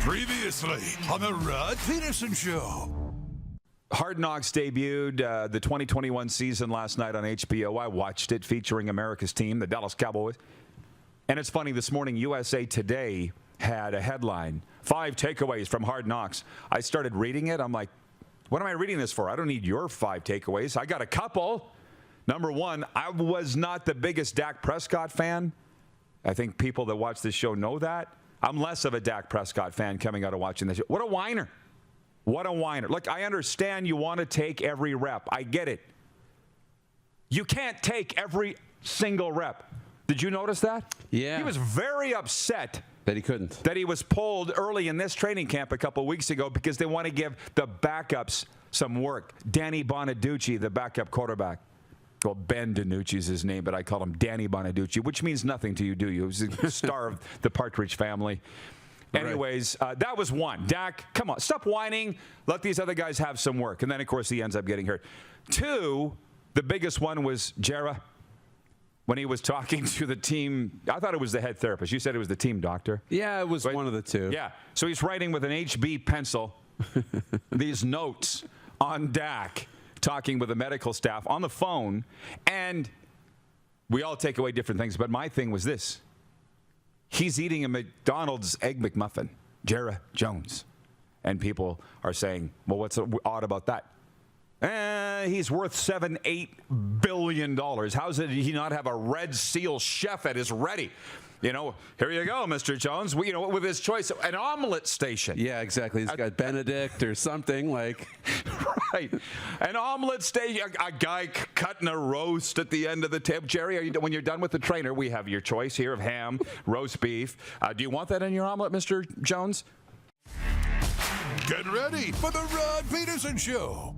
Previously on the Rod Pedersen Show. Hard Knocks debuted the 2021 season last night on HBO. I watched it, featuring America's team, the Dallas Cowboys. And it's funny, this morning, USA Today had a headline, 5 takeaways from Hard Knocks. I started reading it. I'm like, what am I reading this for? I don't need your 5 takeaways. I got a couple. Number one, I was not the biggest Dak Prescott fan. I think people that watch this show know that. I'm less of a Dak Prescott fan coming out of watching this show. What a whiner. What a whiner. Look, I understand you want to take every rep. I get it. You can't take every single rep. Did you notice that? Yeah. He was very upset that he couldn't. That he was pulled early in this training camp a couple weeks ago because they want to give the backups some work. Danny Bonaducci, the backup quarterback. Well, Ben DiNucci is his name, but I call him Danny Bonaducci, which means nothing to you, do you? He was the star of the Partridge Family. Anyways, that was one. Dak, come on, stop whining. Let these other guys have some work. And then, of course, he ends up getting hurt. 2, the biggest one was Jera. When he was talking to the team, I thought it was the head therapist. You said it was the team doctor. Yeah, it was one of the two. Yeah. So he's writing with an HB pencil these notes on Dak, talking with the medical staff on the phone. And we all take away different things. But my thing was this. He's eating a McDonald's Egg McMuffin, Jera Jones. And people are saying, well, what's odd about that? He's worth $7-8 billion. How does he not have a Red Seal chef at his ready? You know, here you go, Mr. Jones. We, with his choice, an omelet station. Yeah, exactly. He's got Benedict or something like. Right. An omelet station. A guy cutting a roast at the end of the table. Jerry, when you're done with the trainer, we have your choice here of ham, roast beef. Do you want that in your omelet, Mr. Jones? Get ready for the Rod Pedersen Show.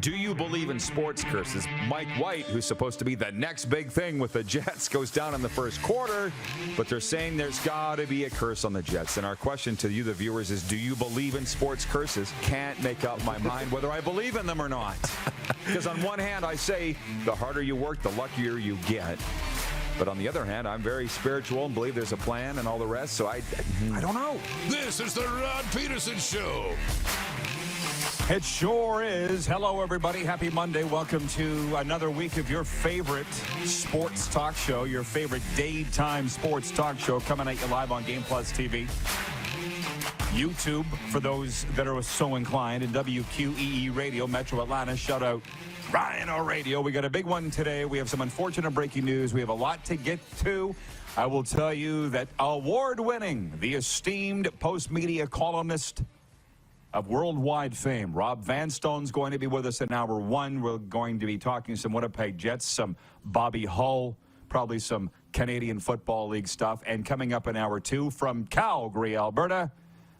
Do you believe in sports curses? Mike White, who's supposed to be the next big thing with the Jets, goes down in the first quarter, but they're saying there's got to be a curse on the Jets. And our question to you, the viewers, is do you believe in sports curses? Can't make up my mind whether I believe in them or not. Because on one hand, I say the harder you work, the luckier you get. But on the other hand, I'm very spiritual and believe there's a plan and all the rest, so I don't know. This is the Rod Pedersen Show. It sure is. Hello, everybody. Happy Monday. Welcome to another week of your favorite sports talk show, your favorite daytime sports talk show, coming at you live on Game Plus TV. YouTube, for those that are so inclined, and WQEE Radio, Metro Atlanta. Shout out Rhino Radio. We got a big one today. We have some unfortunate breaking news. We have a lot to get to. I will tell you that award-winning, the esteemed post-media columnist of worldwide fame, Rob Vanstone's going to be with us in hour 1. We're going to be talking some Winnipeg Jets, some Bobby Hull, probably some Canadian Football League stuff. And coming up in hour 2 from Calgary, Alberta,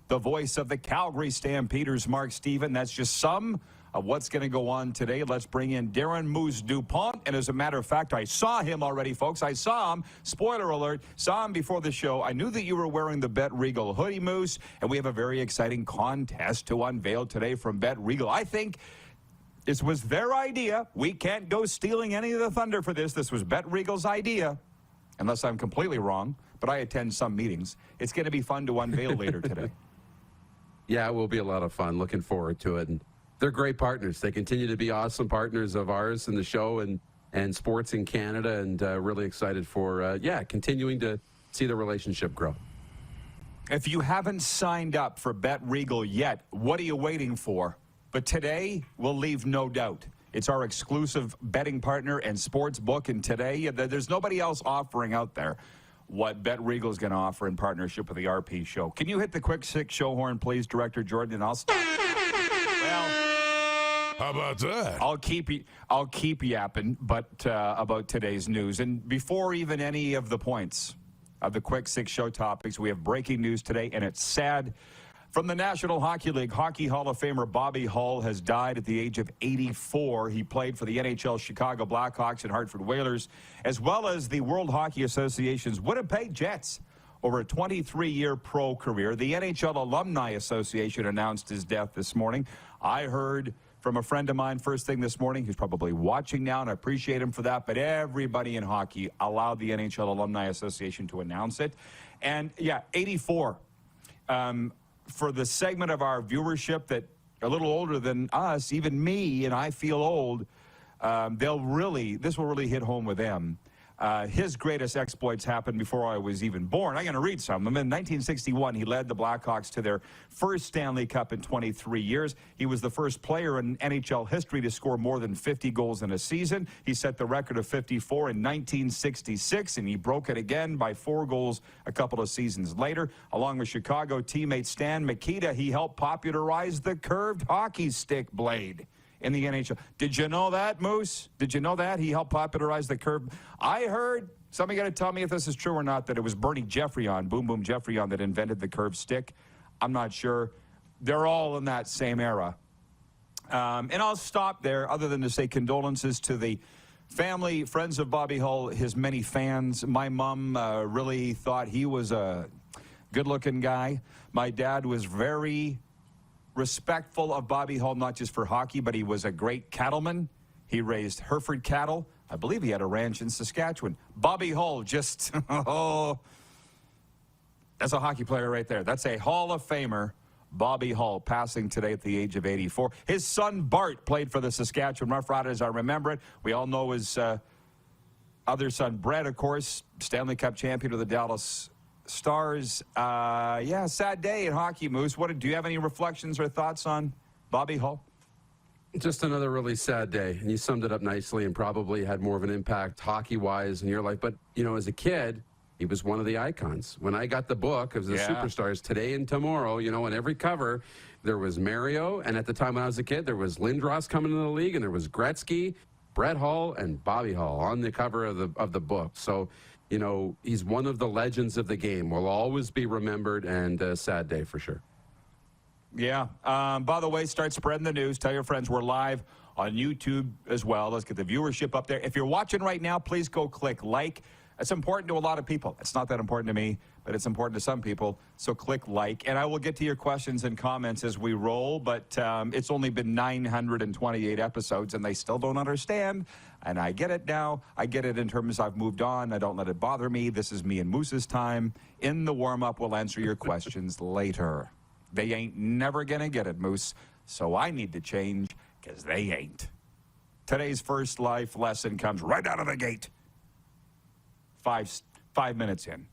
the voice of the Calgary Stampeders, Mark Steven. That's just some of what's going to go on today. Let's bring in Darren Moose DuPont. And as a matter of fact, I saw him already, folks. I saw him, spoiler alert, saw him before the show. I knew that you were wearing the Bet Regal hoodie, Moose, and we have a very exciting contest to unveil today from Bet Regal. I think this was their idea. We can't go stealing any of the thunder for this. This was Bet Regal's idea, unless I'm completely wrong, but I attend some meetings. It's going to be fun to unveil later today. Yeah, it will be a lot of fun. Looking forward to it. And they're great partners. They continue to be awesome partners of ours in the show and sports in Canada, and really excited for, continuing to see the relationship grow. If you haven't signed up for Bet Regal yet, what are you waiting for? But today will leave no doubt. It's our exclusive betting partner and sports book, and today there's nobody else offering out there what Bet Regal is going to offer in partnership with the RP Show. Can you hit the quick 6 show horn, please, Director Jordan? And I'll start. Well, how about that? I'll keep yapping, but about today's news. And before even any of the points of the quick 6 show topics, we have breaking news today, and it's sad From the National Hockey League, Hockey Hall of Famer Bobby Hull has died at the age of 84. He played for the NHL Chicago Blackhawks and Hartford Whalers, as well as the World Hockey Association's Winnipeg Jets over a 23-year pro career. The NHL Alumni Association announced his death this morning. I heard from a friend of mine first thing this morning, who's probably watching now, and I appreciate him for that, but everybody in hockey allowed the NHL Alumni Association to announce it. And, yeah, 84. For the segment of our viewership that are a little older than us, even me, and I feel old, this will really hit home with them. His greatest exploits happened before I was even born. I'm going to read some of them. In 1961, he led the Blackhawks to their first Stanley Cup in 23 years. He was the first player in NHL history to score more than 50 goals in a season. He set the record of 54 in 1966, and he broke it again by 4 goals a couple of seasons later. Along with Chicago teammate Stan Mikita, he helped popularize the curved hockey stick blade in the NHL. Did you know that, Moose? Did you know that? He helped popularize the curve. I heard, somebody got to tell me if this is true or not, that it was Bernie Geoffrion, Boom Boom Geoffrion, that invented the curved stick. I'm not sure. They're all in that same era. And I'll stop there, other than to say condolences to the family, friends of Bobby Hull, his many fans. My mom really thought he was a good-looking guy. My dad was very respectful of Bobby Hull, not just for hockey, but he was a great cattleman. He raised Hereford cattle. I believe he had a ranch in Saskatchewan. Bobby Hull, just, oh, that's a hockey player right there. That's a Hall of Famer, Bobby Hull, passing today at the age of 84. His son, Bart, played for the Saskatchewan Roughriders. I remember it. We all know his other son, Brett, of course, Stanley Cup champion of the Dallas Stars. Yeah, sad day in hockey, Moose. Do you have any reflections or thoughts on Bobby Hull? Just another really sad day, and you summed it up nicely and probably had more of an impact hockey-wise in your life. But, you know, as a kid, he was one of the icons. When I got the book of the superstars today and tomorrow, you know, on every cover, there was Mario, and at the time when I was a kid, there was Lindros coming into the league, and there was Gretzky, Brett Hull, and Bobby Hull on the cover of the book. So, you know, he's one of the legends of the game. Will always be remembered, and a sad day for sure. Yeah. By the way, start spreading the news. Tell your friends we're live on YouTube as well. Let's get the viewership up there. If you're watching right now, please go click like. It's important to a lot of people. It's not that important to me, but it's important to some people. So click like, and I will get to your questions and comments as we roll. But it's only been 928 episodes, and they still don't understand. And I get it now. I get it in terms I've moved on. I don't let it bother me. This is me and Moose's time. In the warm-up, we'll answer your questions later. They ain't never going to get it, Moose. So I need to change because they ain't. Today's first life lesson comes right out of the gate. Five minutes in.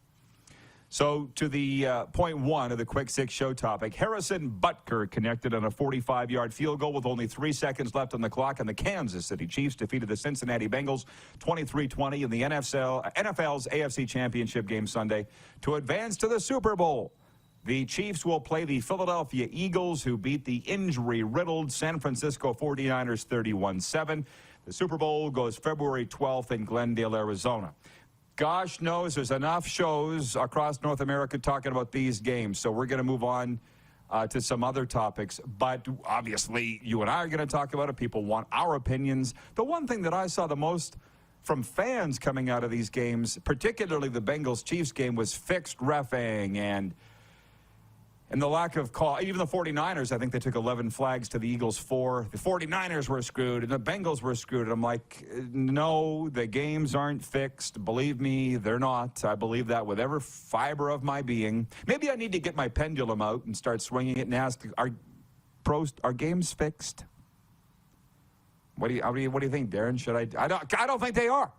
So to the point one of the Quick Six show topic, Harrison Butker connected on a 45-yard field goal with only 3 seconds left on the clock, and the Kansas City Chiefs defeated the Cincinnati Bengals 23-20 in the NFL's AFC Championship game Sunday to advance to the Super Bowl. The Chiefs will play the Philadelphia Eagles, who beat the injury-riddled San Francisco 49ers 31-7. The Super Bowl goes February 12th in Glendale, Arizona. Gosh knows there's enough shows across North America talking about these games, so we're going to move on to some other topics. But obviously, you and I are going to talk about it. People want our opinions. The one thing that I saw the most from fans coming out of these games, particularly the Bengals-Chiefs game, was fixed reffing and the lack of call. Even the 49ers, I think they took 11 flags to the Eagles 4. The 49ers were screwed, and the Bengals were screwed. And I'm like, no, the games aren't fixed. Believe me, they're not. I believe that with every fiber of my being. Maybe I need to get my pendulum out and start swinging it and ask, are games fixed? What do you think, Darren? Should I don't think they are.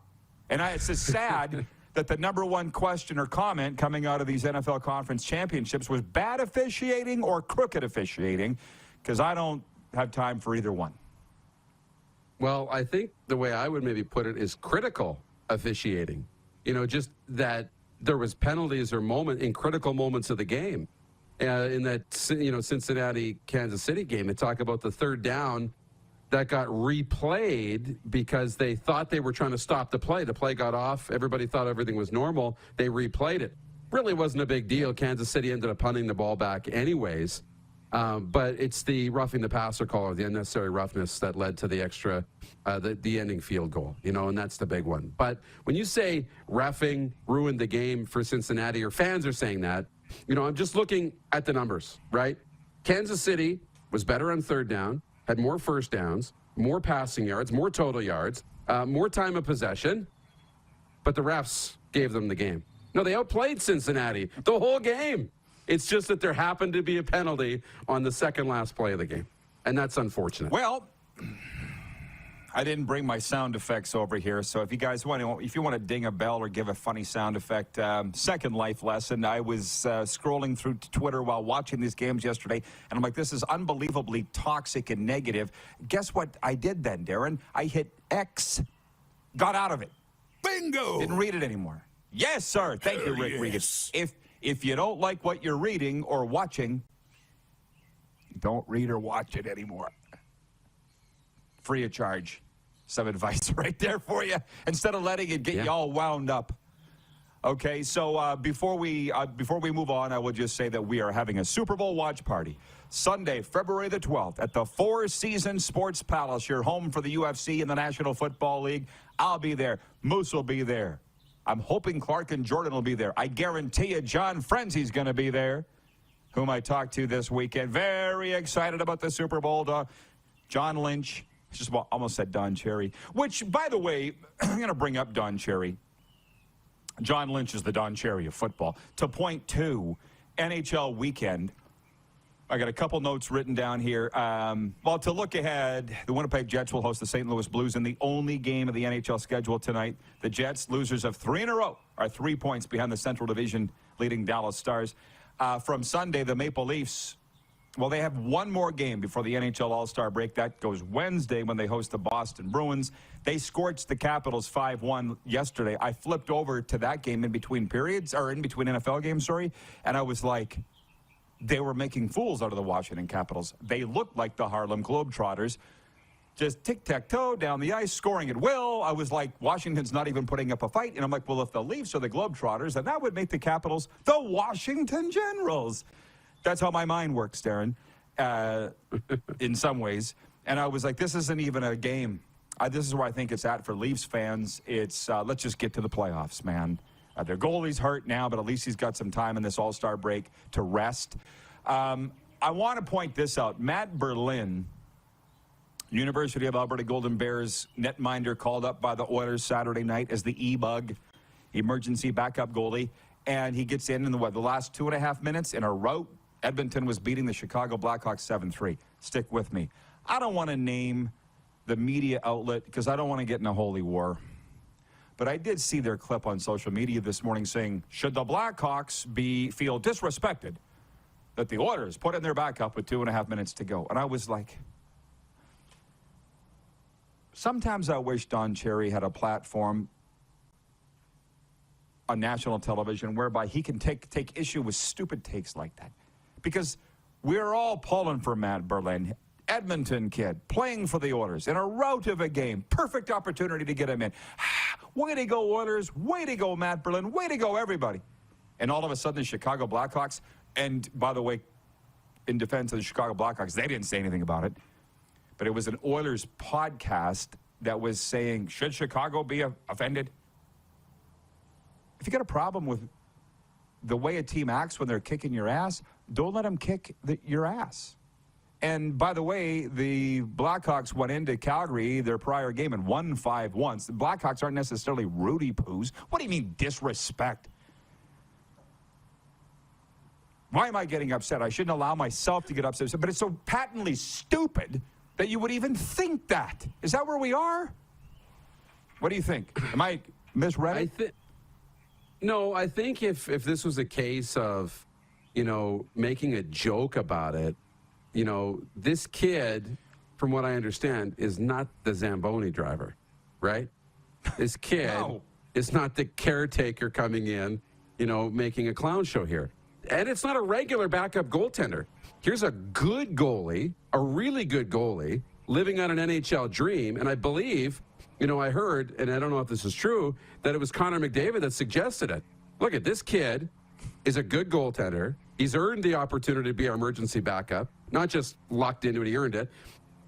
And it's just sad that the number one question or comment coming out of these NFL conference championships was bad officiating or crooked officiating, because I don't have time for either one. Well, I think the way I would maybe put it is critical officiating. You know, just that there was penalties or in critical moments of the game. In that, Cincinnati-Kansas City game, they talk about the third down that got replayed because they thought they were trying to stop the play. The play got off. Everybody thought everything was normal. They replayed it. Really wasn't a big deal. Kansas City ended up punting the ball back anyways. But it's the roughing the passer call or the unnecessary roughness that led to the extra, the ending field goal, and that's the big one. But when you say reffing ruined the game for Cincinnati, or fans are saying that, I'm just looking at the numbers, right? Kansas City was better on third down, had more first downs, more passing yards, more total yards, more time of possession, but the refs gave them the game. No, they outplayed Cincinnati the whole game. It's just that there happened to be a penalty on the second last play of the game, and that's unfortunate. Well, I didn't bring my sound effects over here, so if you guys want to ding a bell or give a funny sound effect, second life lesson. I was scrolling through Twitter while watching these games yesterday, and I'm like, this is unbelievably toxic and negative. Guess what I did then, Darren? I hit X, got out of it. Bingo! Didn't read it anymore. Yes, sir. Thank you, Rick Regan. If you don't like what you're reading or watching, don't read or watch it anymore. Free of charge. Some advice right there for you. Instead of letting it get you all wound up. Okay, so before we move on, I will just say that we are having a Super Bowl watch party Sunday, February the 12th at the Four Seasons Sports Palace. Your home for the UFC and the National Football League. I'll be there. Moose will be there. I'm hoping Clark and Jordan will be there. I guarantee you John Frenzy's going to be there, whom I talked to this weekend. Very excited about the Super Bowl. John Lynch. Just almost said Don Cherry. Which, by the way, I'm going to bring up Don Cherry. John Lynch is the Don Cherry of football. To point two, NHL weekend. I got a couple notes written down here. Well, to look ahead, the Winnipeg Jets will host the St. Louis Blues in the only game of the NHL schedule tonight. The Jets, losers of 3 in a row, are 3 points behind the Central Division leading Dallas Stars. From Sunday, the Maple Leafs, well, they have one more game before the NHL All-Star break. That goes Wednesday when they host the Boston Bruins. They scorched the Capitals 5-1 yesterday. I flipped over to that game in between periods, or in between NFL games, and I was like, they were making fools out of the Washington Capitals. They looked like the Harlem Globetrotters, just tic-tac-toe down the ice, scoring at will. I was like, Washington's not even putting up a fight. And I'm like, well, if the Leafs are the Globetrotters, then that would make the Capitals the Washington Generals. That's how my mind works, Darren, in some ways. And I was like, this isn't even a game. This is where I think it's at for Leafs fans. It's let's just get to the playoffs, man. Their goalie's hurt now, but at least he's got some time in this All-Star break to rest. I want to point this out. Matt Berlin, University of Alberta Golden Bears netminder, called up by the Oilers Saturday night as the E-Bug, emergency backup goalie. And he gets in the last 2.5 minutes in a rout. Edmonton was beating the Chicago Blackhawks 7-3. Stick with me. I don't want to name the media outlet because I don't want to get in a holy war. But I did see their clip on social media this morning saying, should the Blackhawks feel disrespected that the Oilers put in their backup with 2.5 minutes to go? And I was like, sometimes I wish Don Cherry had a platform on national television whereby he can take issue with stupid takes like that. Because we're all pulling for Matt Berlin, Edmonton kid, playing for the Oilers in a rout of a game. Perfect opportunity to get him in. Way to go, Oilers. Way to go, Matt Berlin. Way to go, everybody. And all of a sudden, the Chicago Blackhawks, and by the way, in defense of the Chicago Blackhawks, they didn't say anything about it. But it was an Oilers podcast that was saying, should Chicago be offended? If you got a problem with the way a team acts when they're kicking your ass, don't let them kick your ass. And by the way, the Blackhawks went into Calgary, their prior game, and won 5-1. The Blackhawks aren't necessarily Rudy Poos. What do you mean disrespect? Why am I getting upset? I shouldn't allow myself to get upset. But it's so patently stupid that you would even think that. Is that where we are? What do you think? Am I misread? No, I think if this was a case of, making a joke about it, this kid, from what I understand, is not the Zamboni driver, right? This kid is not the caretaker coming in, making a clown show here. And it's not a regular backup goaltender. Here's a good goalie, a really good goalie, living on an NHL dream. And I believe, I heard, and I don't know if this is true, that it was Connor McDavid that suggested it. Look at this kid is a good goaltender. He's earned the opportunity to be our emergency backup. not just locked into it, he earned it.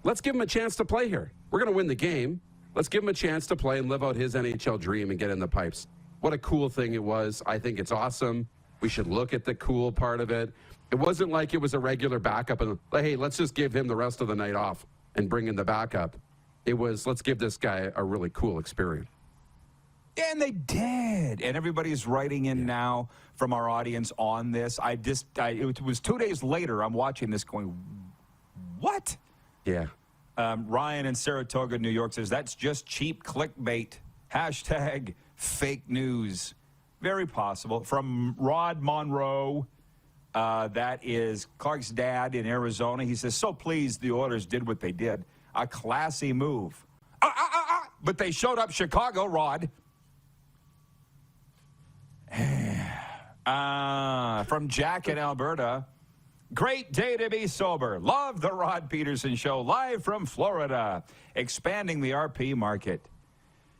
Let's give him a chance to play here. We're going to win the game. Let's give him a chance to play and live out his NHL dream and get in the pipes. What a cool thing it was. I think it's awesome. We should look at the cool part of it. It wasn't like it was a regular backup and, hey, let's just give him the rest of the night off and bring in the backup. It was, let's give this guy a really cool experience. And they did. And everybody's writing in now from our audience on this. It was 2 days later, I'm watching this going, what? Yeah. Ryan in Saratoga, New York says, that's just cheap clickbait. Hashtag fake news. Very possible. From Rod Monroe, that is Clark's dad in Arizona. He says, so pleased the Oilers did what they did. A classy move. But they showed up Chicago, Rod. From Jack in Alberta. Great day to be sober. Love the Rod Pedersen Show, live from Florida. Expanding the RP market.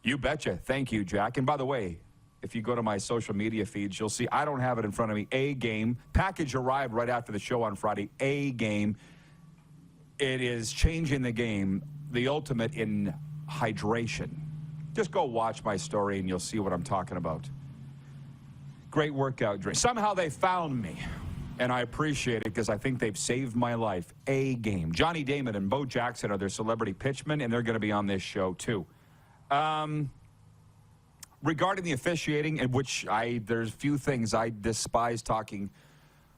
You betcha. Thank you, Jack. And by the way, if you go to my social media feeds, you'll see I don't have it in front of me. A Game. Package arrived right after the show on Friday. A Game. It is changing the game. The ultimate in hydration. Just go watch my story and you'll see what I'm talking about. Great workout drink. Somehow they found me. And I appreciate it because I think they've saved my life. A Game. Johnny Damon and Bo Jackson are their celebrity pitchmen, and they're going to be on this show, too. Regarding the officiating, in which there's few things I despise talking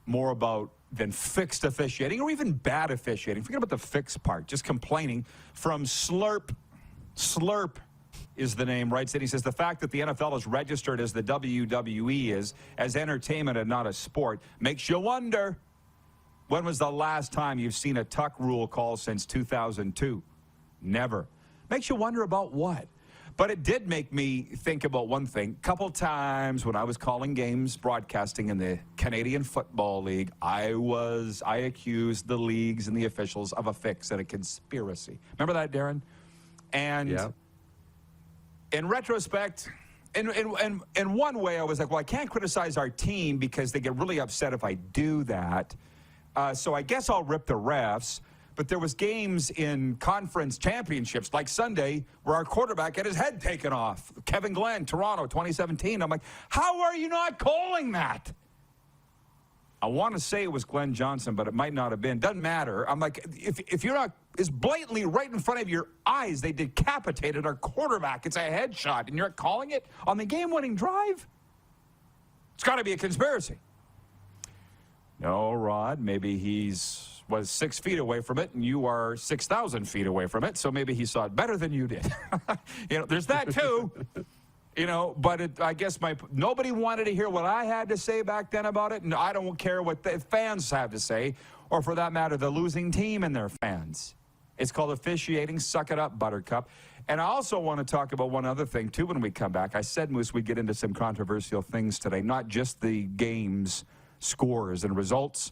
more about than fixed officiating or even bad officiating. Forget about the fixed part. Just complaining. From Slurp is the name, writes it. He says, the fact that the NFL is registered as the WWE is, as entertainment and not a sport, makes you wonder, when was the last time you've seen a tuck rule call since 2002? Never. Makes you wonder about what? But it did make me think about one thing. A couple times when I was calling games, broadcasting in the Canadian Football League, I accused the leagues and the officials of a fix and a conspiracy. Remember that, Darren? And yeah. In retrospect, in one way, I was like, well, I can't criticize our team because they get really upset if I do that. So I guess I'll rip the refs. But there was games in conference championships, like Sunday, where our quarterback had his head taken off. Kevin Glenn, Toronto, 2017. I'm like, how are you not calling that? I want to say it was Glenn Johnson, but it might not have been. Doesn't matter. I'm like, if you're not, it's blatantly right in front of your eyes. They decapitated our quarterback. It's a headshot, and you're calling it on the game-winning drive? It's got to be a conspiracy. No, Rod, maybe was 6 feet away from it, and you are 6,000 feet away from it, so maybe he saw it better than you did. There's that too. But I guess nobody wanted to hear what I had to say back then about it, and I don't care what the fans have to say, or for that matter, the losing team and their fans. It's called officiating. Suck it up, Buttercup. And I also want to talk about one other thing, too, when we come back. I said, Moose, we'd get into some controversial things today, not just the games, scores, and results,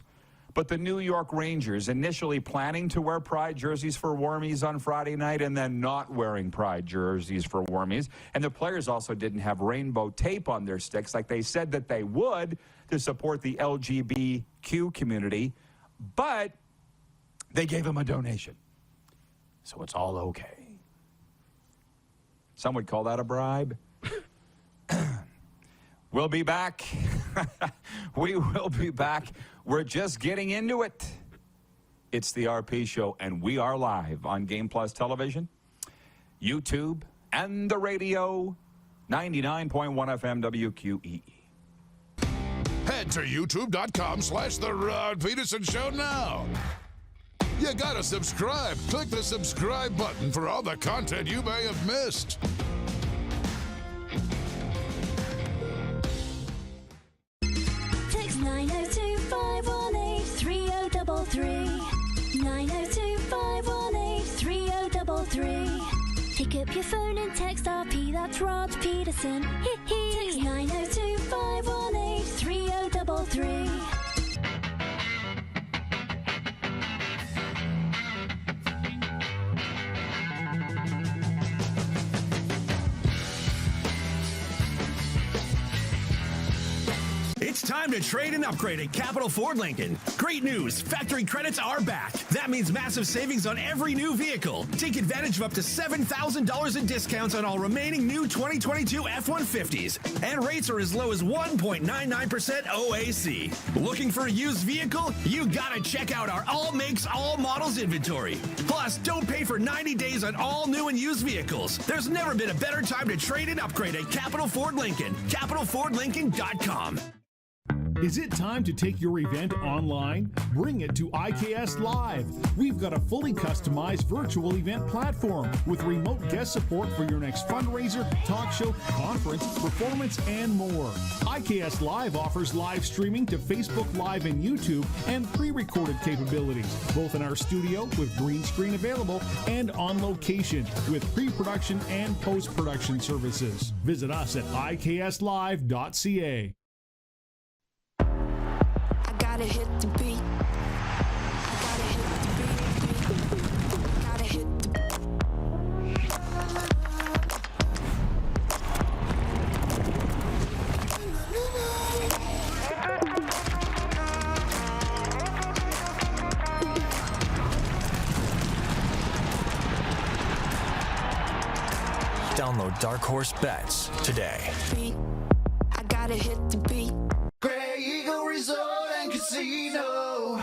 but the New York Rangers initially planning to wear Pride jerseys for warmies on Friday night and then not wearing Pride jerseys for warmies. And the players also didn't have rainbow tape on their sticks like they said that they would to support the LGBTQ community, but they gave them a donation. So it's all okay. Some would call that a bribe. We'll be back. We will be back. We're just getting into it. It's the RP Show, and we are live on Game Plus Television, YouTube, and the radio, 99.1 FM WQEE. Head to youtube.com/The Rod Pedersen Show now. You gotta subscribe. Click the subscribe button for all the content you may have missed. Text 902-518-3033. 902-518-3033. Pick up your phone and text RP, that's Rod Pedersen. Text 902-518-3033. It's time time to trade and upgrade at Capital Ford Lincoln. Great news, factory credits are back. That means massive savings on every new vehicle. Take advantage of up to $7,000 in discounts on all remaining new 2022 F-150s. And rates are as low as 1.99% OAC. Looking for a used vehicle? You gotta check out our all makes, all models inventory. Plus, don't pay for 90 days on all new and used vehicles. There's never been a better time to trade and upgrade at Capital Ford Lincoln. CapitalFordLincoln.com. Is it time to take your event online? Bring it to IKS Live. We've got a fully customized virtual event platform with remote guest support for your next fundraiser, talk show, conference, performance, and more. IKS Live offers live streaming to Facebook Live and YouTube and pre-recorded capabilities, both in our studio with green screen available and on location with pre-production and post-production services. Visit us at ikslive.ca. Gotta hit the beat. Gotta hit the beat. Gotta hit the Download Dark Horse Bets today. I gotta hit the beat. Grey Eagle Resort and Casino.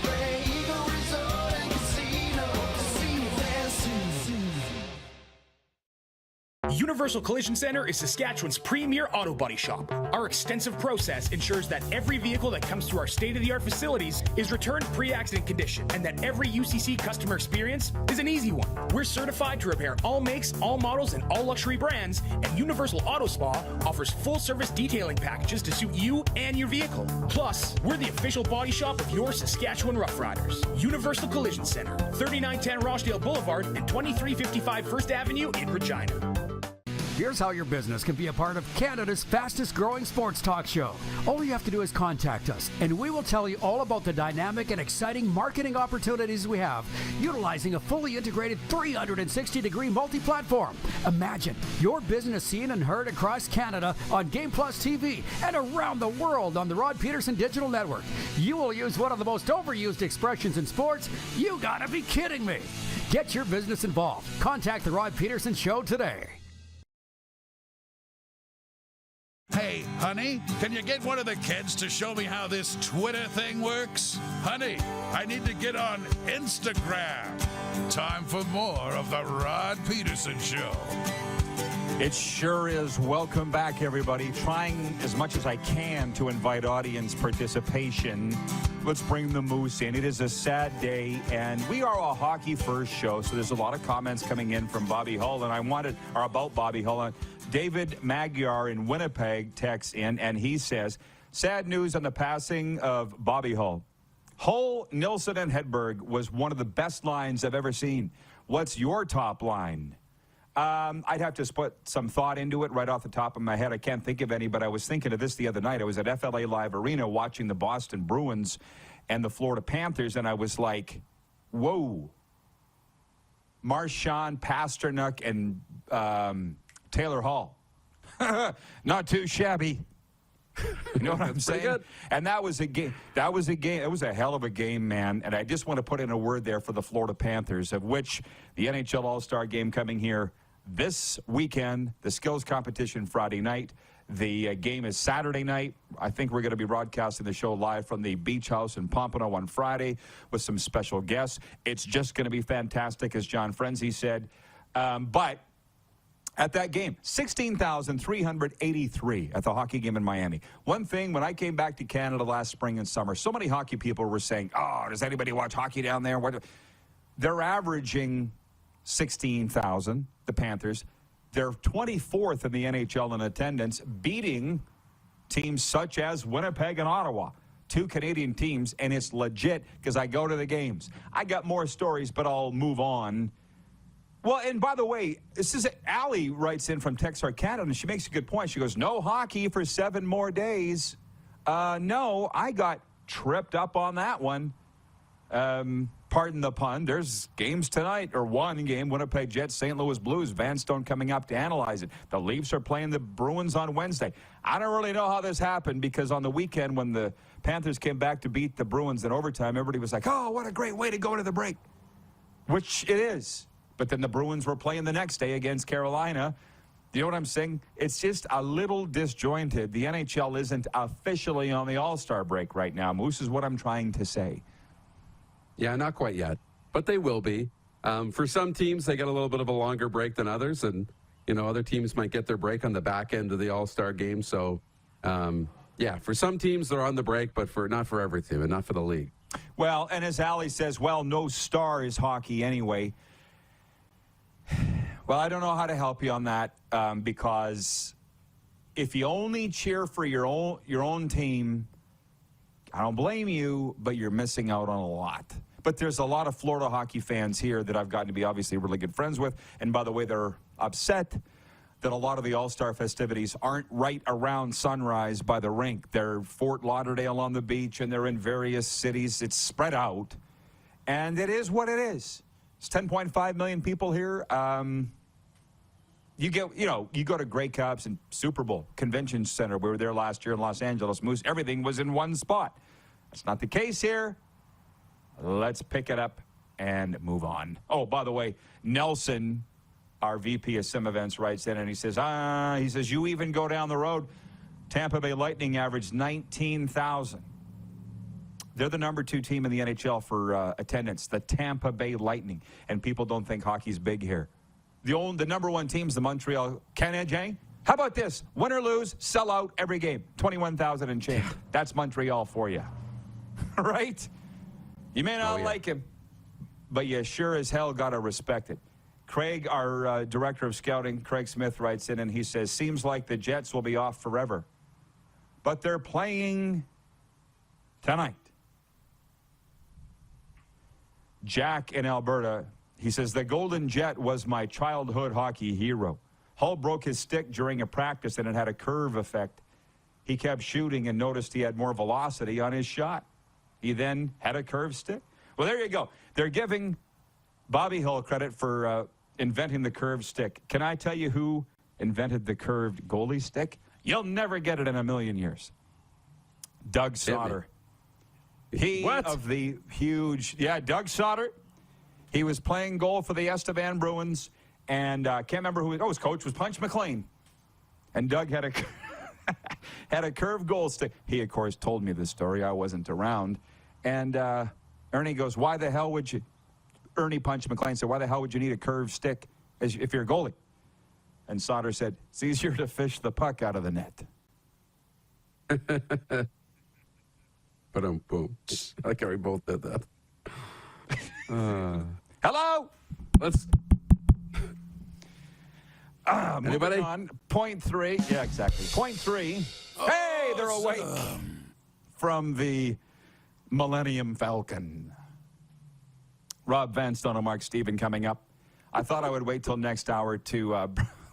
Grey Eagle Resort and Casino. Casino fancy. Universal Collision Center is Saskatchewan's premier auto body shop. Our extensive process ensures that every vehicle that comes through our state-of-the-art facilities is returned pre-accident condition and that every UCC customer experience is an easy one. We're certified to repair all makes, all models, and all luxury brands, and Universal Auto Spa offers full-service detailing packages to suit you and your vehicle. Plus, we're the official body shop of your Saskatchewan Rough Riders. Universal Collision Center, 3910 Rochdale Boulevard and 2355 First Avenue in Regina. Here's how your business can be a part of Canada's fastest growing sports talk show. All you have to do is contact us, and we will tell you all about the dynamic and exciting marketing opportunities we have, utilizing a fully integrated 360-degree multi-platform. Imagine your business seen and heard across Canada on Game Plus TV and around the world on the Rod Pedersen Digital Network. You will use one of the most overused expressions in sports. You gotta be kidding me. Get your business involved. Contact the Rod Pedersen Show today. Hey, honey, can you get one of the kids to show me how this Twitter thing works? Honey, I need to get on Instagram. Time for more of the Rod Pedersen Show. It sure is. Welcome back, everybody. Trying as much as I can to invite audience participation. Let's bring the Moose in. It is a sad day, and we are a hockey first show, so there's a lot of comments coming in from Bobby Hull, and about Bobby Hull. David Magyar in Winnipeg texts in, and he says, sad news on the passing of Bobby Hull. Hull, Nilsson, and Hedberg was one of the best lines I've ever seen. What's your top line? I'd have to put some thought into it right off the top of my head. I can't think of any, but I was thinking of this the other night. I was at FLA Live Arena watching the Boston Bruins and the Florida Panthers, and I was like, whoa. Marchand, Pasternak, and Taylor Hall. Not too shabby. You know what I'm saying? Good. And that was a game. It was a hell of a game, man. And I just want to put in a word there for the Florida Panthers, of which the NHL All-Star game coming here this weekend, the skills competition Friday night. The game is Saturday night. I think we're going to be broadcasting the show live from the Beach House in Pompano on Friday with some special guests. It's just going to be fantastic, as John Frenzy said. But at that game, 16,383 at the hockey game in Miami. One thing, when I came back to Canada last spring and summer, so many hockey people were saying, oh, does anybody watch hockey down there? They're averaging 16,000, the Panthers. They're 24th in the NHL in attendance, beating teams such as Winnipeg and Ottawa, two Canadian teams, and it's legit because I go to the games. I got more stories, but I'll move on. Well, and by the way, this is Allie writes in from Texarkana, and she makes a good point. She goes, no hockey for 7 more days. No, I got tripped up on that one. Pardon the pun. There's games tonight, or one game, Winnipeg Jets, St. Louis Blues, Vanstone coming up to analyze it. The Leafs are playing the Bruins on Wednesday. I don't really know how this happened because on the weekend when the Panthers came back to beat the Bruins in overtime, everybody was like, oh, what a great way to go to the break, which it is. But then the Bruins were playing the next day against Carolina. You know what I'm saying? It's just a little disjointed. The NHL isn't officially on the All-Star break right now. Moose is what I'm trying to say. Yeah, not quite yet, but they will be. For some teams, they get a little bit of a longer break than others, and other teams might get their break on the back end of the All-Star game. So, yeah, for some teams they're on the break, but not for every team and not for the league. Well, and as Allie says, well, no star is hockey anyway. Well, I don't know how to help you on that because if you only cheer for your own team, I don't blame you, but you're missing out on a lot. But there's a lot of Florida hockey fans here that I've gotten to be obviously really good friends with. And by the way, they're upset that a lot of the All-Star festivities aren't right around sunrise by the rink. They're Fort Lauderdale on the beach, and they're in various cities. It's spread out. And it is what it is. It's 10.5 million people here. You go to Grey Cups and Super Bowl Convention Center. We were there last year in Los Angeles. Moose, everything was in one spot. That's not the case here. Let's pick it up and move on. Oh, by the way, Nelson, our VP of Sim Events, writes in and he says, you even go down the road. Tampa Bay Lightning averaged 19,000. They're the number 2 team in the NHL for attendance, the Tampa Bay Lightning. And people don't think hockey's big here. The number 1 team's the Montreal Canadiens. How about this? Win or lose, sell out every game. 21,000 and change. That's Montreal for you. Right? You may not like him, but you sure as hell got to respect it. Craig, our director of scouting, Craig Smith, writes in and he says, seems like the Jets will be off forever. But they're playing tonight. Jack in Alberta, he says, the Golden Jet was my childhood hockey hero. Hull broke his stick during a practice and it had a curve effect. He kept shooting and noticed he had more velocity on his shot. He then had a curved stick. Well, there you go. They're giving Bobby Hull credit for inventing the curved stick. Can I tell you who invented the curved goalie stick? You'll never get it in a million years. Doug Sauter. Of the huge, Doug Sauter. He was playing goal for the Estevan Bruins, and can't remember who his coach was. Punch McLean. And Doug had a curved goal stick. He, of course, told me this story. I wasn't around. And Ernie goes, why the hell would you, Ernie Punch McLean said, why the hell would you need a curved stick if you're a goalie? And Sauter said, it's easier to fish the puck out of the net. Boom. I like how we both did that. Hello? Let's. Anybody? On. Point 3. Yeah, exactly. Point 3. Hey, they're awake from the Millennium Falcon. Rob Vanstone and Mark Steven coming up. I thought I would wait till next hour to.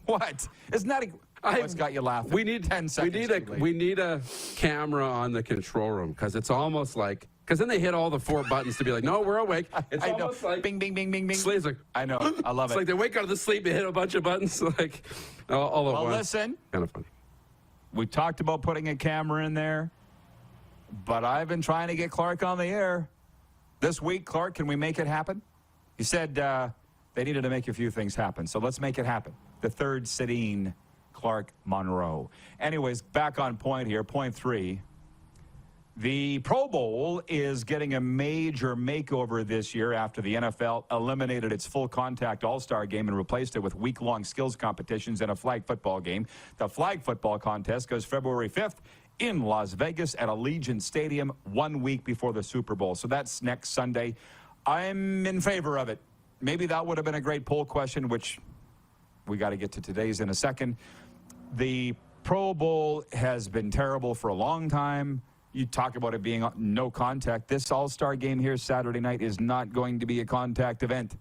What? Isn't that what's got you laughing? We need 10 seconds. We need a camera on the control room because it's almost like. Because then they hit all the 4 buttons to be like, no, we're awake. It's almost like bing, bing, bing, bing, bing. Slaves like, I know. I love it. It's like they wake out of the sleep and hit a bunch of buttons like all at once. Well, listen. Kind of funny. We talked about putting a camera in there, but I've been trying to get Clark on the air. This week, Clark, can we make it happen? He said they needed to make a few things happen, so let's make it happen. The third Sedin, Clark Monroe. Anyways, back on point here, point 3. The Pro Bowl is getting a major makeover this year after the NFL eliminated its full contact all-star game and replaced it with week-long skills competitions and a flag football game. The flag football contest goes February 5th in Las Vegas at Allegiant Stadium 1 week before the Super Bowl. So that's next Sunday. I'm in favor of it. Maybe that would have been a great poll question, which we got to get to today's in a second. The Pro Bowl has been terrible for a long time. You talk about it being no contact. This all-star game here Saturday night is not going to be a contact event.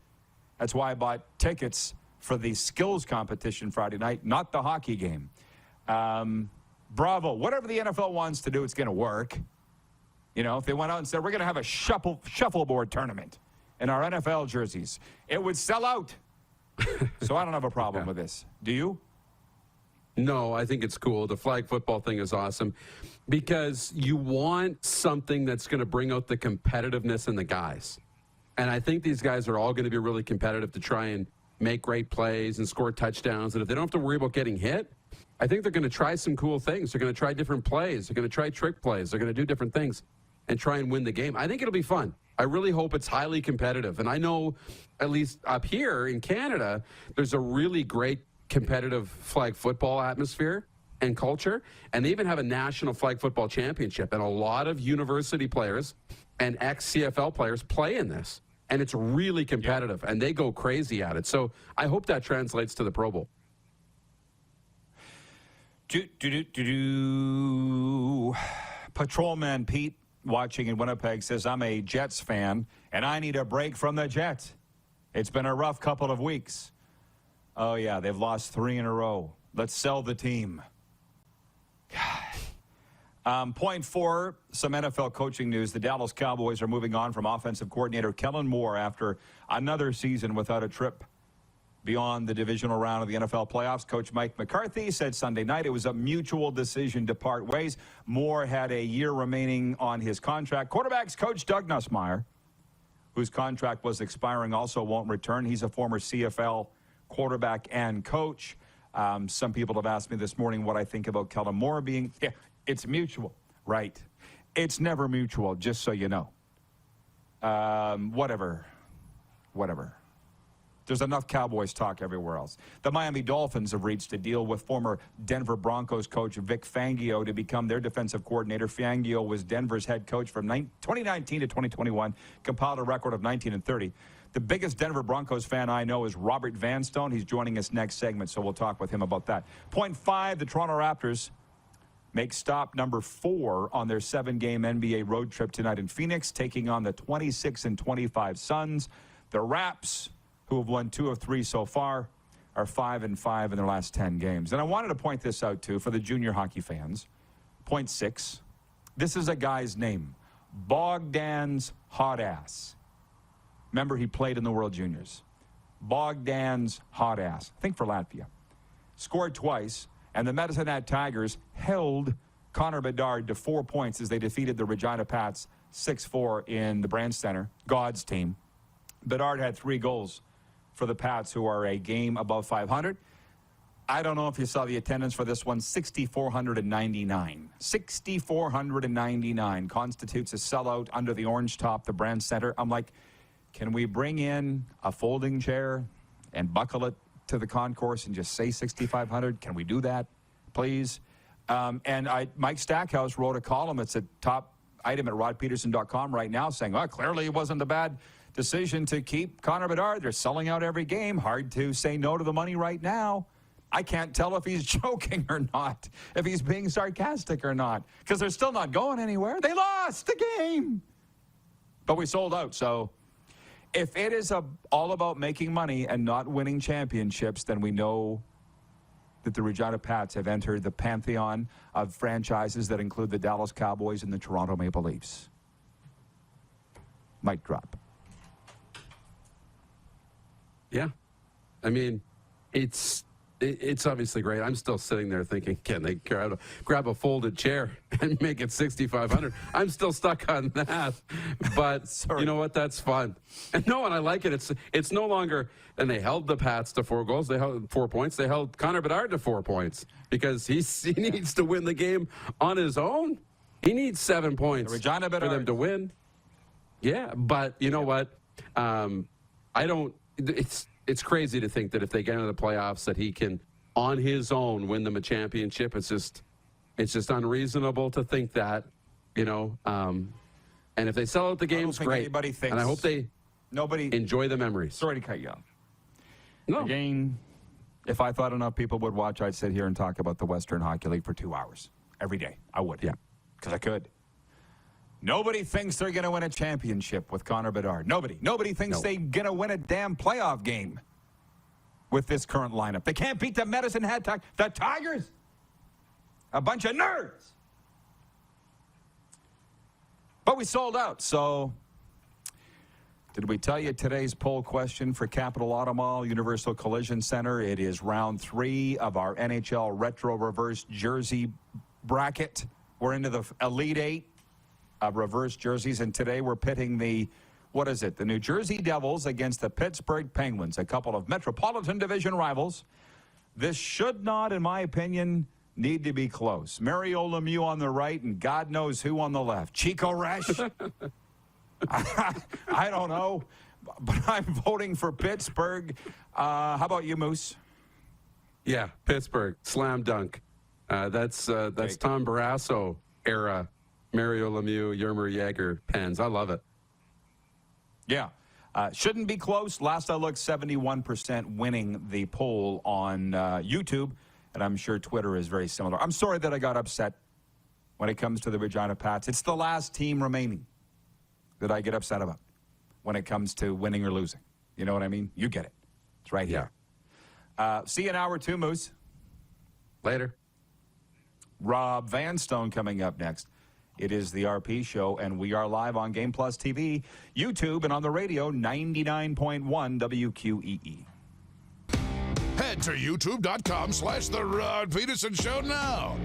That's why I bought tickets for the skills competition Friday night, not the hockey game. Bravo. Whatever the NFL wants to do, it's going to work. You know, if they went out and said, we're going to have a shuffleboard tournament in our NFL jerseys, it would sell out. So I don't have a problem with this. Do you? No, I think it's cool. The flag football thing is awesome because you want something that's going to bring out the competitiveness in the guys. And I think these guys are all going to be really competitive to try and make great plays and score touchdowns. And if they don't have to worry about getting hit, I think they're going to try some cool things. They're going to try different plays. They're going to try trick plays. They're going to do different things and try and win the game. I think it'll be fun. I really hope it's highly competitive. And I know, at least up here in Canada, there's a really great competitive flag football atmosphere and culture. And they even have a national flag football championship. And a lot of university players and ex-CFL players play in this. And it's really competitive. And they go crazy at it. So I hope that translates to the Pro Bowl. Patrolman Pete, watching in Winnipeg, says, I'm a Jets fan, and I need a break from the Jets. It's been a rough couple of weeks. Oh, yeah, they've lost 3 in a row. Let's sell the team. Point 4, some NFL coaching news. The Dallas Cowboys are moving on from offensive coordinator Kellen Moore after another season without a trip beyond the divisional round of the NFL playoffs. Coach Mike McCarthy said Sunday night it was a mutual decision to part ways. Moore had a year remaining on his contract. Quarterbacks coach Doug Nussmeier, whose contract was expiring, also won't return. He's a former CFL quarterback and coach. Some people have asked me this morning what I think about Kellen Moore being, it's mutual, right? It's never mutual, just so you know. Whatever. There's enough Cowboys talk everywhere else. The Miami Dolphins have reached a deal with former Denver Broncos coach Vic Fangio to become their defensive coordinator. Fangio was Denver's head coach from 2019 to 2021, compiled a record of 19-30. The biggest Denver Broncos fan I know is Robert Vanstone. He's joining us next segment, so we'll talk with him about that. Point 5, the Toronto Raptors make stop number 4 on their 7-game NBA road trip tonight in Phoenix, taking on the 26-25 Suns. The Raps, who have won 2 of 3 so far, are 5-5 in their last 10 games. And I wanted to point this out, too, for the junior hockey fans. Point 6, this is a guy's name, Bogdan's Hot Ass. Remember, he played in the World Juniors. Bogdan's Hot Ass, I think for Latvia. Scored twice, and the Medicine Hat Tigers held Connor Bedard to 4 points as they defeated the Regina Pats 6-4 in the Brandt Center, God's team. Bedard had 3 goals for the Pats, who are a game above 500. I don't know if you saw the attendance for this one, 6,499. 6,499 constitutes a sellout under the orange top, the Brandt Center. I'm like, can we bring in a folding chair and buckle it to the concourse and just say 6,500? Can we do that, please? Mike Stackhouse wrote a column. It's a top item at rodpeterson.com right now saying, clearly it wasn't a bad decision to keep Connor Bedard. They're selling out every game. Hard to say no to the money right now. I can't tell if he's joking or not, if he's being sarcastic or not, because they're still not going anywhere. They lost the game. But we sold out, so if it is all about making money and not winning championships, then we know that the Regina Pats have entered the pantheon of franchises that include the Dallas Cowboys and the Toronto Maple Leafs. Mic drop. Yeah. I mean, it's obviously great. I'm still sitting there thinking, can they grab a folded chair and make it 6,500? I'm still stuck on that. But you know what? That's fun. And I like it. It's no longer, and they held the Pats to 4 goals. They held 4 points. They held Connor Bedard to 4 points because he needs to win the game on his own. He needs 7 points for them to win. Yeah, but you know what? It's crazy to think that if they get into the playoffs that he can, on his own, win them a championship. It's just unreasonable to think that, And if they sell out the games, great. Anybody thinks, and I hope they enjoy the memories. Sorry to cut you off. No. Again, if I thought enough people would watch, I'd sit here and talk about the Western Hockey League for 2 hours every day. I would. Yeah. Because I could. Nobody thinks they're going to win a championship with Connor Bedard. Nobody thinks they're going to win a damn playoff game with this current lineup. They can't beat the Medicine Hat the Tigers. A bunch of nerds. But we sold out, so did we tell you today's poll question for Capital Auto Mall Universal Collision Center? It is round 3 of our NHL Retro Reverse Jersey bracket. We're into the Elite 8 of reverse jerseys, and today we're pitting the New Jersey Devils against the Pittsburgh Penguins, a couple of Metropolitan Division rivals. This should not, in my opinion, need to be close. Mario Lemieux on the right and God knows who on the left. Chico Resch? I don't know, but I'm voting for Pittsburgh. How about you, Moose? Yeah, Pittsburgh, slam dunk. That's Tom Barrasso era Mario Lemieux, Yermer Yager pens. I love it. Yeah. Shouldn't be close. Last I looked, 71% winning the poll on YouTube, and I'm sure Twitter is very similar. I'm sorry that I got upset when it comes to the Regina Pats. It's the last team remaining that I get upset about when it comes to winning or losing. You know what I mean? You get it. It's right here. See you in hour 2, Moose. Later. Rob Vanstone coming up next. It is the RP Show, and we are live on Game Plus TV, YouTube, and on the radio, 99.1 WQEE. Head to youtube.com/The Rod Pedersen Show now.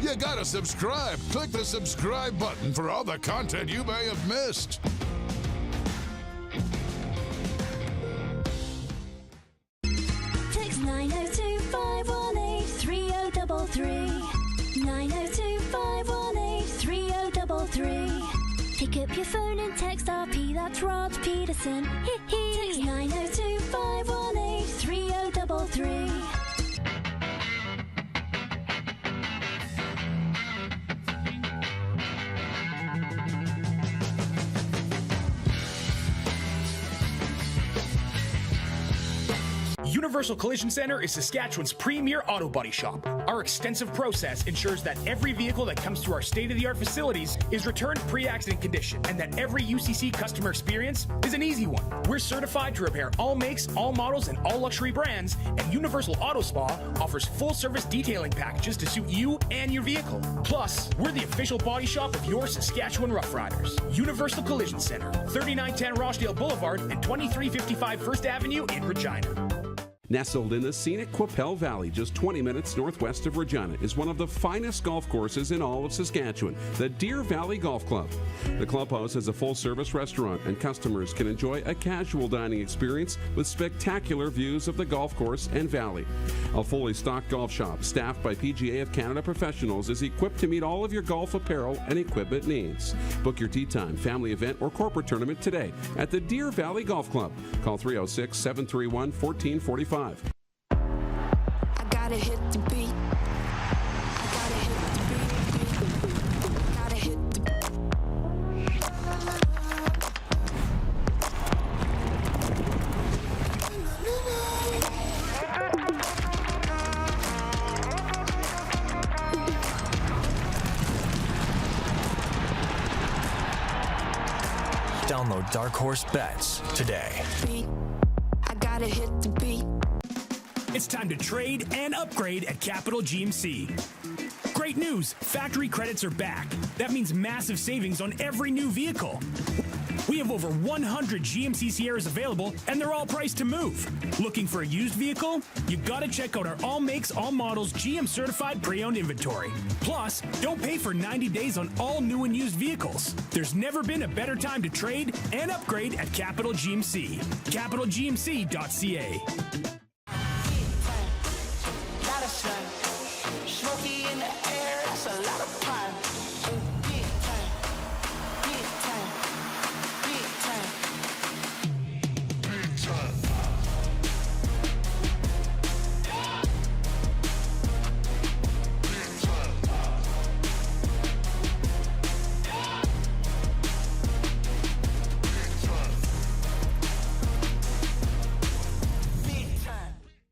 You gotta subscribe. Click the subscribe button for all the content you may have missed. Text 902-518-3033. 902-518-3033. Pick up your phone and text RP, that's Rod Pedersen. Text 902-518-3033. Universal Collision Center is Saskatchewan's premier auto body shop. Our extensive process ensures that every vehicle that comes through our state-of-the-art facilities is returned pre-accident condition, and that every UCC customer experience is an easy one. We're certified to repair all makes, all models, and all luxury brands, and Universal Auto Spa offers full-service detailing packages to suit you and your vehicle. Plus, we're the official body shop of your Saskatchewan Rough Riders. Universal Collision Center, 3910 Rochdale Boulevard and 2355 First Avenue in Regina. Nestled in the scenic Qu'Appelle Valley, just 20 minutes northwest of Regina, is one of the finest golf courses in all of Saskatchewan, the Deer Valley Golf Club. The clubhouse has a full-service restaurant, and customers can enjoy a casual dining experience with spectacular views of the golf course and valley. A fully stocked golf shop, staffed by PGA of Canada professionals, is equipped to meet all of your golf apparel and equipment needs. Book your tee time, family event, or corporate tournament today at the Deer Valley Golf Club. Call 306-731-1445. I gotta hit the beat. I gotta hit the beat. Gotta hit the Download Dark Horse Bets today. I gotta hit the beat. It's time to trade and upgrade at Capital GMC. Great news, factory credits are back. That means massive savings on every new vehicle. We have over 100 GMC Sierras available, and they're all priced to move. Looking for a used vehicle? You gotta check out our all makes, all models, GM certified pre-owned inventory. Plus, don't pay for 90 days on all new and used vehicles. There's never been a better time to trade and upgrade at Capital GMC. CapitalGMC.ca. Smoky in the air, that's a lot of pine. Big time, big time, big time, big time.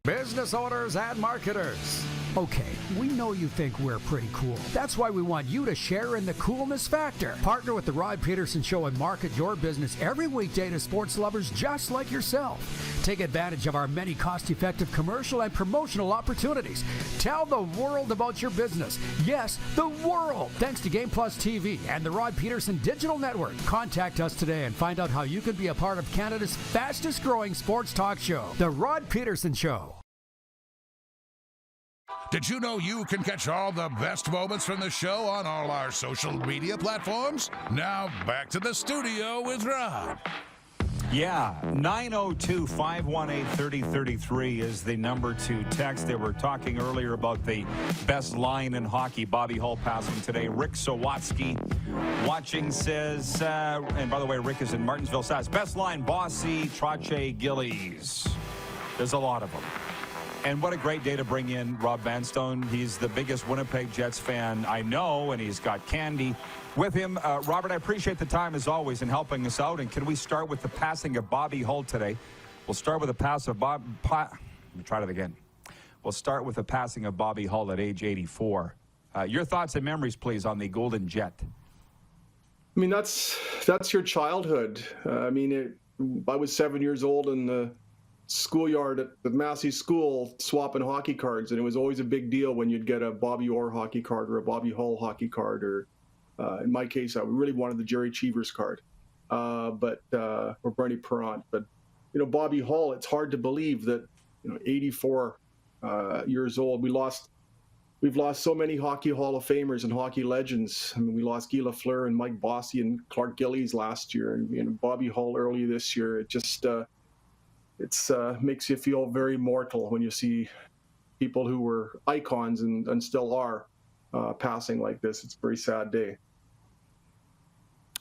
Business owners and marketers, Okay, we know you think we're pretty cool. That's why we want you to share in the coolness factor. Partner with the Rod Pedersen Show and market your business every weekday to sports lovers just like yourself. Take advantage of our many cost-effective commercial and promotional opportunities. Tell the world about your business. Yes, the world. Thanks to Game Plus TV and the Rod Pedersen Digital Network. Contact us today and find out how you can be a part of Canada's fastest-growing sports talk show, The Rod Pedersen Show. Did you know you can catch all the best moments from the show on all our social media platforms? Now, back to the studio with Rod. Yeah, 902-518-3033 is the number to text. They were talking earlier about the best line in hockey. Bobby Hull passing today. Rick Sawatsky watching says, and by the way, Rick is in Martinsville, Sass. Best line, Bossy, Trache, Gillies. There's a lot of them. And what a great day to bring in Rob Vanstone. He's the biggest Winnipeg Jets fan I know, and he's got Candy with him. Robert, I appreciate the time as always in helping us out. And can we start with the passing of Bobby Hull today? We'll start with the pass of Let me try that again. We'll start with the passing of Bobby Hull at age 84. Your thoughts and memories, please, on the Golden Jet. I mean, that's your childhood. I was 7 years old in the schoolyard at the Massey School swapping hockey cards, and it was always a big deal when you'd get a Bobby Orr hockey card or a Bobby Hull hockey card, or in my case, I really wanted the Jerry Cheevers card, or Bernie Perrant. But Bobby Hull, it's hard to believe that 84 years old. We've lost so many Hockey Hall of Famers and hockey legends. I mean, we lost Guy Lafleur and Mike Bossy and Clark Gillies last year, and Bobby Hull early this year. It just makes you feel very mortal when you see people who were icons and still are passing like this. It's a very sad day.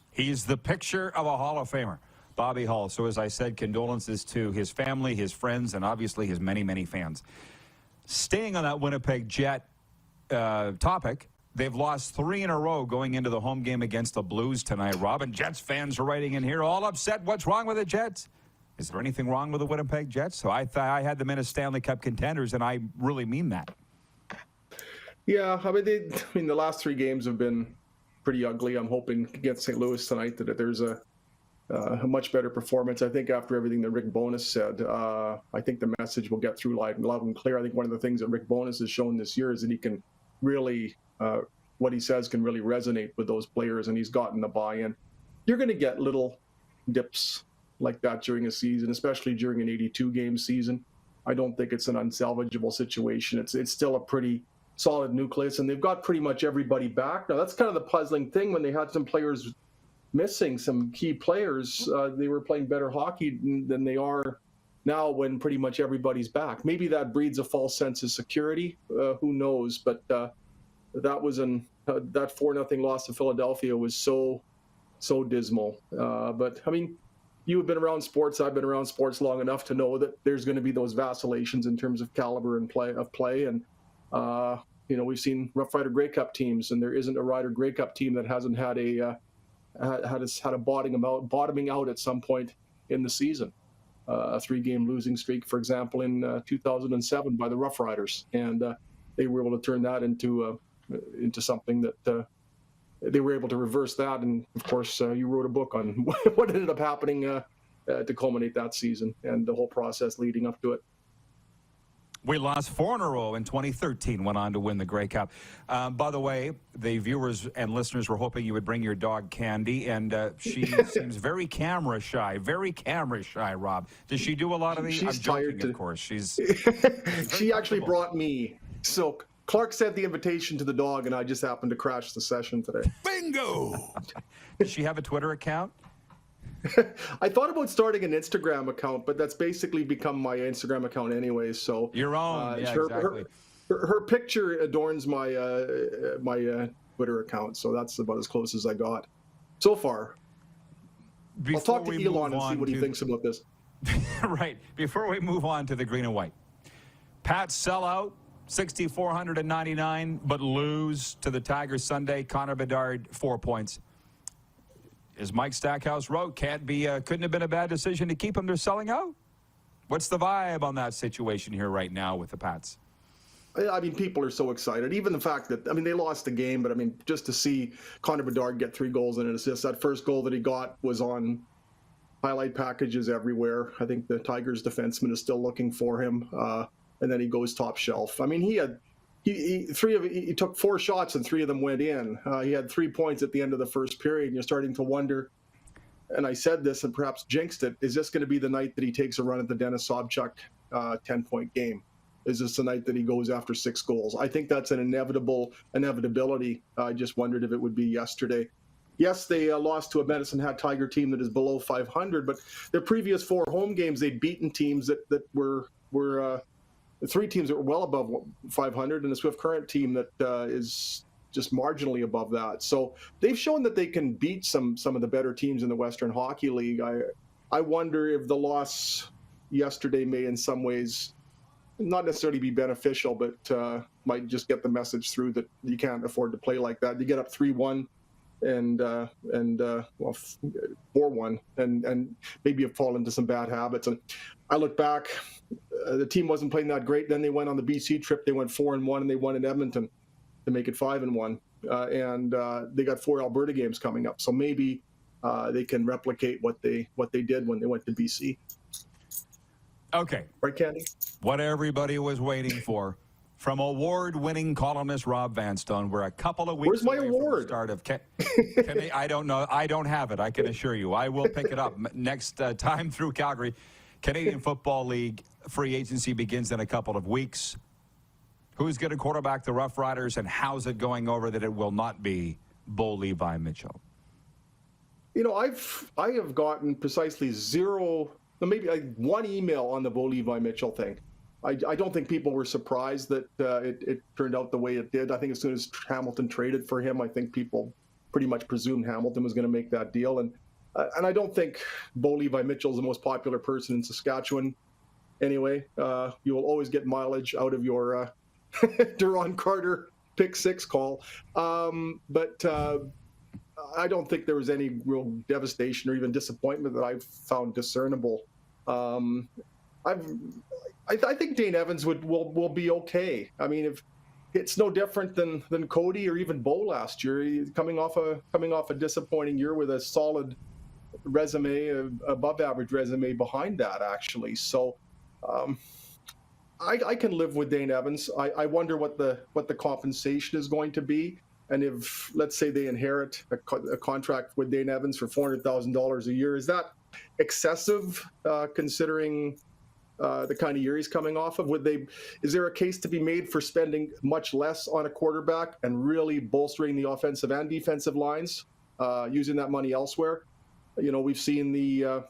He's the picture of a Hall of Famer, Bobby Hull. So as I said, condolences to his family, his friends, and obviously his many, many fans. Staying on that Winnipeg Jet topic, they've lost 3 in a row going into the home game against the Blues tonight. Robin, Jets fans are writing in here, all upset. What's wrong with the Jets? Is there anything wrong with the Winnipeg Jets? So I thought I had them in as Stanley Cup contenders, and I really mean that. Yeah, the last 3 games have been pretty ugly. I'm hoping against St. Louis tonight that there's a much better performance. I think after everything that Rick Bowness said, I think the message will get through loud and clear. I think one of the things that Rick Bowness has shown this year is that he can really, what he says can really resonate with those players, and he's gotten the buy-in. You're going to get little dips like that during a season, especially during an 82-game season. I don't think it's an unsalvageable situation. It's still a pretty solid nucleus, and they've got pretty much everybody back. Now, that's kind of the puzzling thing. When they had some players missing, some key players, they were playing better hockey than they are now when pretty much everybody's back. Maybe that breeds a false sense of security. Who knows? But that was that 4-0 loss to Philadelphia was so dismal. But I mean, you have been around sports. I've been around sports long enough to know that there's going to be those vacillations in terms of caliber and play. And we've seen Rough Rider Grey Cup teams, and there isn't a Rider Grey Cup team that hasn't had a bottoming out at some point in the season. A 3-game losing streak, for example, in 2007 by the Rough Riders, and they were able to turn that into something that. They were able to reverse that, and of course, you wrote a book on what ended up happening to culminate that season and the whole process leading up to it. We lost 4 in a row in 2013, went on to win the Grey Cup. By the way, the viewers and listeners were hoping you would bring your dog Candy, and she seems very camera shy, Rob. Does she do a lot of these? She's tired, of course. She actually brought me Silk. Clark sent the invitation to the dog, and I just happened to crash the session today. Bingo! Does she have a Twitter account? I thought about starting an Instagram account, but that's basically become my Instagram account anyway. So your own, exactly. Her picture adorns my Twitter account, so that's about as close as I got so far. I'll talk to Elon and see what he thinks about this. Right. Before we move on to the green and white, Pats sell out. 6,499, but lose to the Tigers Sunday. Connor Bedard, 4 points. As Mike Stackhouse wrote, couldn't have been a bad decision to keep them. They're selling out. What's the vibe on that situation here right now with the Pats? I mean, people are so excited. Even the fact that, I mean, they lost the game, but I mean, just to see Connor Bedard get 3 goals and an assist, that first goal that he got was on highlight packages everywhere. I think the Tigers defenseman is still looking for him. And then he goes top shelf. I mean, he took 4 shots and 3 of them went in. He had 3 points at the end of the first period. And you're starting to wonder, and I said this and perhaps jinxed it, is this going to be the night that he takes a run at the Denis Sobchuk 10-point game? Is this the night that he goes after 6 goals? I think that's an inevitability. I just wondered if it would be yesterday. Yes, they lost to a Medicine Hat Tiger team that is below 500, but their previous 4 home games, they'd beaten teams that were 3 teams that were well above 500, and a Swift Current team that is just marginally above that. So they've shown that they can beat some of the better teams in the Western Hockey League. I wonder if the loss yesterday may in some ways not necessarily be beneficial, but might just get the message through that you can't afford to play like that. You get up 3-1 and 4-1 and maybe have fallen into some bad habits. And I look back, the team wasn't playing that great. Then they went on the BC trip. They went 4-1 and they won in Edmonton to make it 5-1. And they got 4 Alberta games coming up. So maybe they can replicate what they did when they went to BC. Okay. Right, Candy? What everybody was waiting for. From award-winning columnist Rob Vanstone, we're a couple of weeks Where's my award? From the start of I don't know. I don't have it. I can assure you. I will pick it up next time through Calgary. Canadian Football League free agency begins in a couple of weeks. Who's going to quarterback the Rough Riders, and how's it going over that it will not be Bo Levi Mitchell? You know, I have gotten precisely 0, maybe 1 email on the Bo Levi Mitchell thing. I don't think people were surprised that it turned out the way it did. I think as soon as Hamilton traded for him, I think people pretty much presumed Hamilton was going to make that deal. And I don't think Bo Levi Mitchell is the most popular person in Saskatchewan. Anyway, you will always get mileage out of your Duron Carter pick 6 call. But I don't think there was any real devastation or even disappointment that I found discernible. I think Dane Evans will be okay. I mean, if it's no different than Cody or even Bo last year, he's coming off a disappointing year with a solid resume, above average resume behind that actually. So I can live with Dane Evans. I wonder what the compensation is going to be, and if let's say they inherit a contract with Dane Evans for $400,000 a year, is that excessive considering the kind of year he's coming off of? Is there a case to be made for spending much less on a quarterback and really bolstering the offensive and defensive lines, using that money elsewhere? You know, we've seen the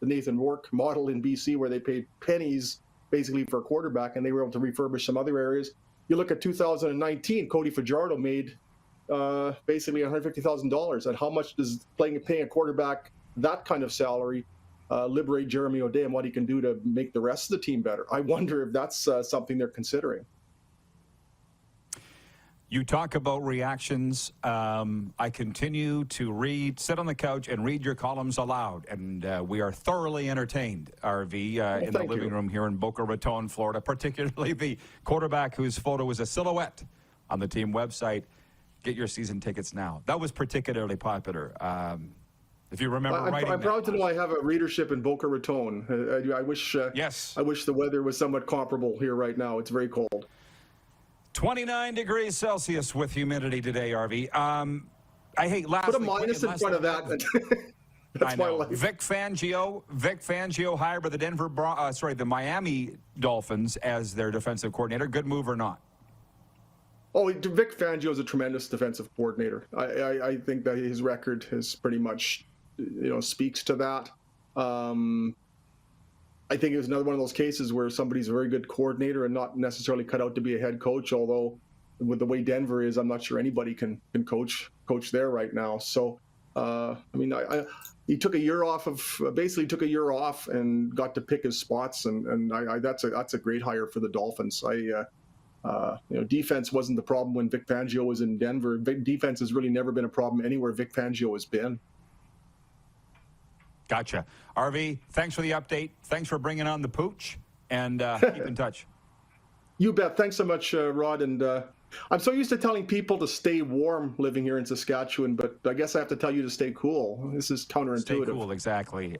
Nathan Rourke model in BC where they paid pennies basically for a quarterback, and they were able to refurbish some other areas. You look at 2019, Cody Fajardo made basically $150,000. And how much does paying a quarterback that kind of salary liberate Jeremy O'Day and what he can do to make the rest of the team better? I wonder if that's something they're considering. You talk about reactions. I continue to sit on the couch and read your columns aloud, and we are thoroughly entertained, RV, in the living room here in Boca Raton, Florida, particularly the quarterback whose photo is a silhouette on the team website. Get your season tickets now. That was particularly popular. If you remember writing I'm proud to know I have a readership in Boca Raton. I wish I wish the weather was somewhat comparable here right now. It's very cold. 29 degrees Celsius with humidity today, RV. I hate last. Put a minus in front of that. That's my life. Vic Fangio hired by the Miami Dolphins as their defensive coordinator. Good move or not? Oh, Vic Fangio is a tremendous defensive coordinator. I think that his record has pretty much, speaks to that. I think it was another one of those cases where somebody's a very good coordinator and not necessarily cut out to be a head coach, although with the way Denver is, I'm not sure anybody can coach there right now. So, he took a year off and got to pick his spots, and that's a great hire for the Dolphins. Defense wasn't the problem when Vic Fangio was in Denver. Defense has really never been a problem anywhere Vic Fangio has been. Gotcha. RV, thanks for the update. Thanks for bringing on the pooch, and keep in touch. You bet. Thanks so much, Rod. And I'm so used to telling people to stay warm living here in Saskatchewan, but I guess I have to tell you to stay cool. This is counterintuitive. Stay cool, exactly.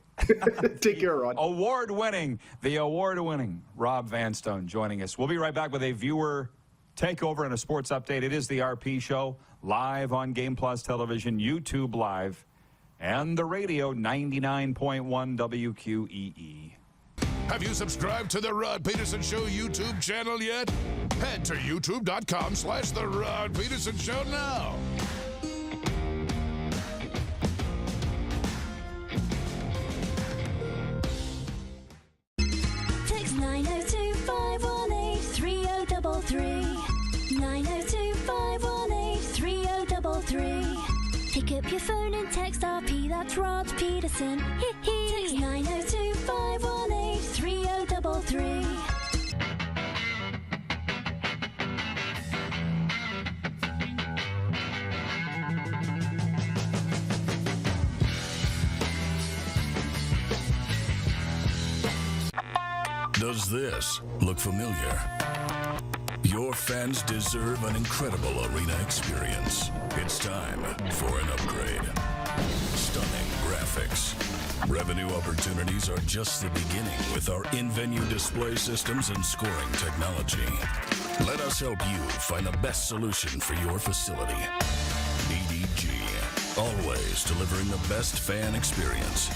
Take care, Rod. The award-winning Rob Vanstone joining us. We'll be right back with a viewer takeover and a sports update. It is the RP Show, live on Game Plus Television, YouTube Live, and the radio 99.1 WQEE. Have you subscribed to the Rod Pedersen Show YouTube channel yet? Head to youtube.com/The Rod Pedersen Show now. Text 902-518-3033. 902-518-3033. Pick up your phone and text RP, that's Rod Pedersen. Text 902-518-3033. Does this look familiar? Your fans deserve an incredible arena experience. It's time for an upgrade. Stunning graphics. Revenue opportunities are just the beginning with our in-venue display systems and scoring technology. Let us help you find the best solution for your facility. EDG, always delivering the best fan experience.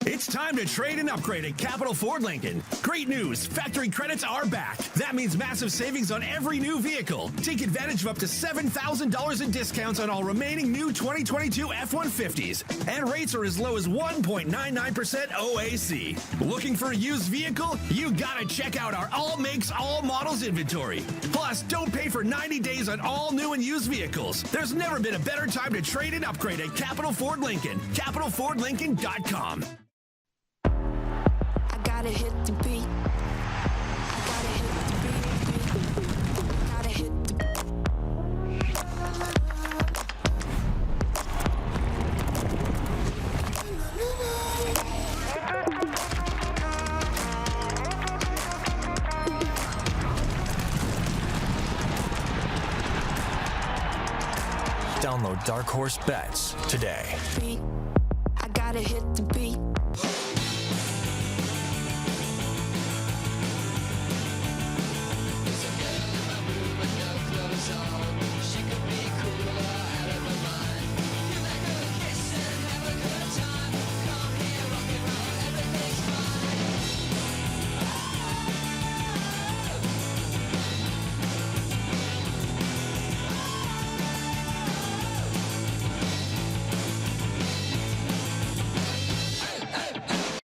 It's time to trade and upgrade at Capital Ford Lincoln. Great news, factory credits are back. That means massive savings on every new vehicle. Take advantage of up to $7,000 in discounts on all remaining new 2022 F-150s. And rates are as low as 1.99% OAC. Looking for a used vehicle? You gotta check out our all makes, all models inventory. Plus, don't pay for 90 days on all new and used vehicles. There's never been a better time to trade and upgrade at Capital Ford Lincoln. CapitalFordLincoln.com. Gotta hit the beat. Gotta hit the beat. Gotta hit the Download Dark Horse Bets today. beat. I gotta hit the beat.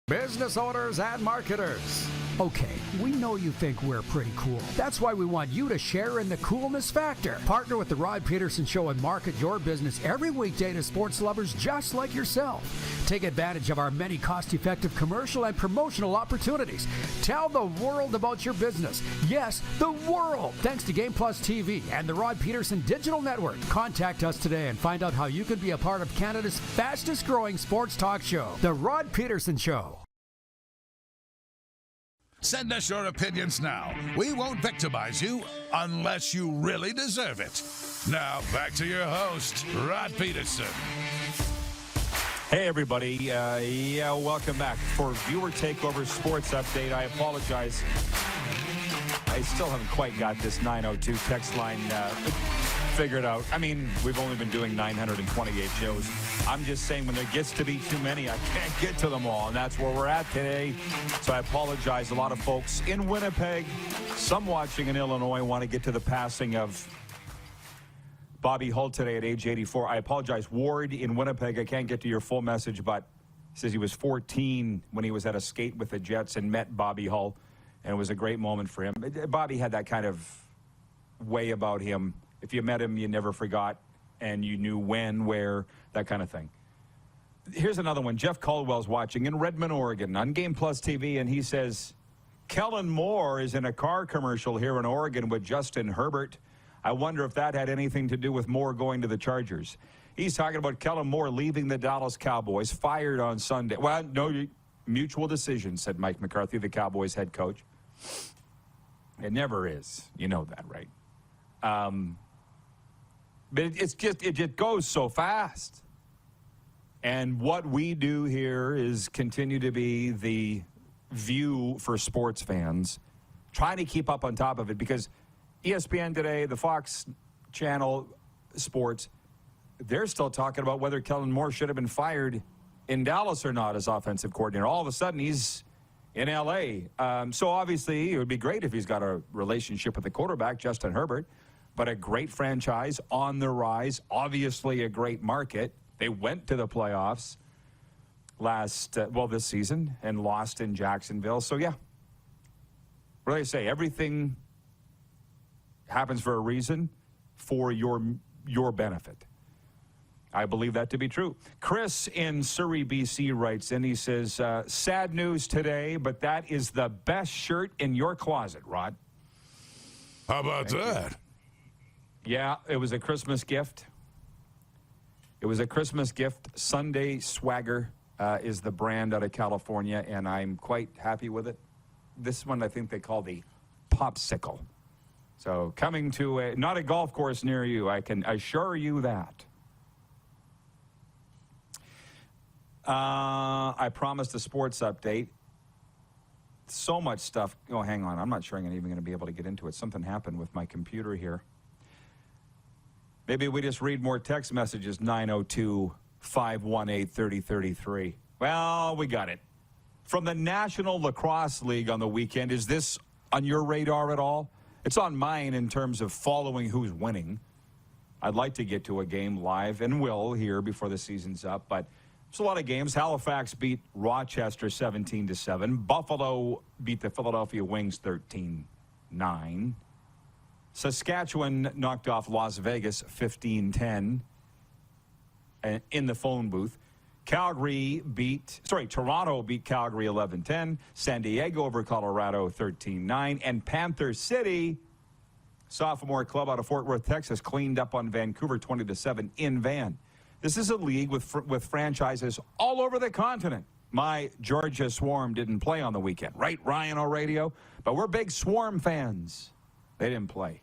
Business owners and marketers. Okay, we know you think we're pretty cool. That's why we want you to share in the coolness factor. Partner with the Rod Pedersen Show and market your business every weekday to sports lovers just like yourself. Take advantage of our many cost-effective commercial and promotional opportunities. Tell the world about your business. Yes, the world. Thanks to Game Plus TV and the Rod Pedersen Digital Network. Contact us today and find out how you can be a part of Canada's fastest-growing sports talk show, The Rod Pedersen Show. Send us your opinions now. We won't victimize you unless you really deserve it. Now, back to your host, Rod Pedersen. Hey, everybody. Welcome back for Viewer Takeover Sports Update. I apologize. I still haven't quite got this 902 text line figured out. I mean, we've only been doing 928 shows. I'm just saying when there gets to be too many, I can't get to them all, and that's where we're at today. So I apologize. A lot of folks in Winnipeg, some watching in Illinois, want to get to the passing of Bobby Hull today at age 84. I apologize. Ward in Winnipeg, I can't get to your full message, but Says he was 14 when he was at a skate with the Jets and met Bobby Hull, and it was a great moment for him. Bobby had that kind of way about him. If you met him, you never forgot, and you knew when, where, that kind of thing. Here's another one. Jeff Caldwell's watching in Redmond, Oregon, on Game Plus TV, and he says, Kellen Moore is in a car commercial here in Oregon with Justin Herbert. I wonder if that had anything to do with Moore going to the Chargers. He's talking about Kellen Moore leaving the Dallas Cowboys, fired on Sunday. Well, no mutual decision, said Mike McCarthy, the Cowboys head coach. It never is. You know that, right? But it just goes so fast. And what we do here is continue to be the view for sports fans, trying to keep up on top of it, because ESPN today, the Fox channel sports, they're still talking about whether Kellen Moore should have been fired in Dallas or not as offensive coordinator. All of a sudden, he's in L.A. So obviously, it would be great if he's got a relationship with the quarterback, Justin Herbert, but a great franchise on the rise, obviously a great market. They went to the playoffs this season and lost in Jacksonville. So, yeah, what do they say? Everything happens for a reason, for your benefit. I believe that to be true. Chris in Surrey, BC writes in, he says, sad news today, but that is the best shirt in your closet, Rod. How about that? Yeah, it was a Christmas gift. It was a Christmas gift. Sunday Swagger is the brand out of California, and I'm quite happy with it. This one I think they call the Popsicle. So coming to not a golf course near you, I can assure you that. I promised a sports update. So much stuff. Oh, hang on. I'm not sure I'm even going to be able to get into it. Something happened with my computer here. Maybe we just read more text messages, 902-518-3033. Well, we got it. From the National Lacrosse League on the weekend, is this on your radar at all? It's on mine in terms of following who's winning. I'd like to get to a game live, and will here before the season's up, but it's a lot of games. Halifax beat Rochester 17-7. Buffalo beat the Philadelphia Wings 13-9. Saskatchewan knocked off Las Vegas 15-10 in the phone booth. Toronto beat Calgary 11-10. San Diego over Colorado 13-9. And Panther City, sophomore club out of Fort Worth, Texas, cleaned up on Vancouver 20-7 in Van. This is a league with franchises all over the continent. My Georgia Swarm didn't play on the weekend, right, Ryan O'Radio? But we're big Swarm fans. They didn't play.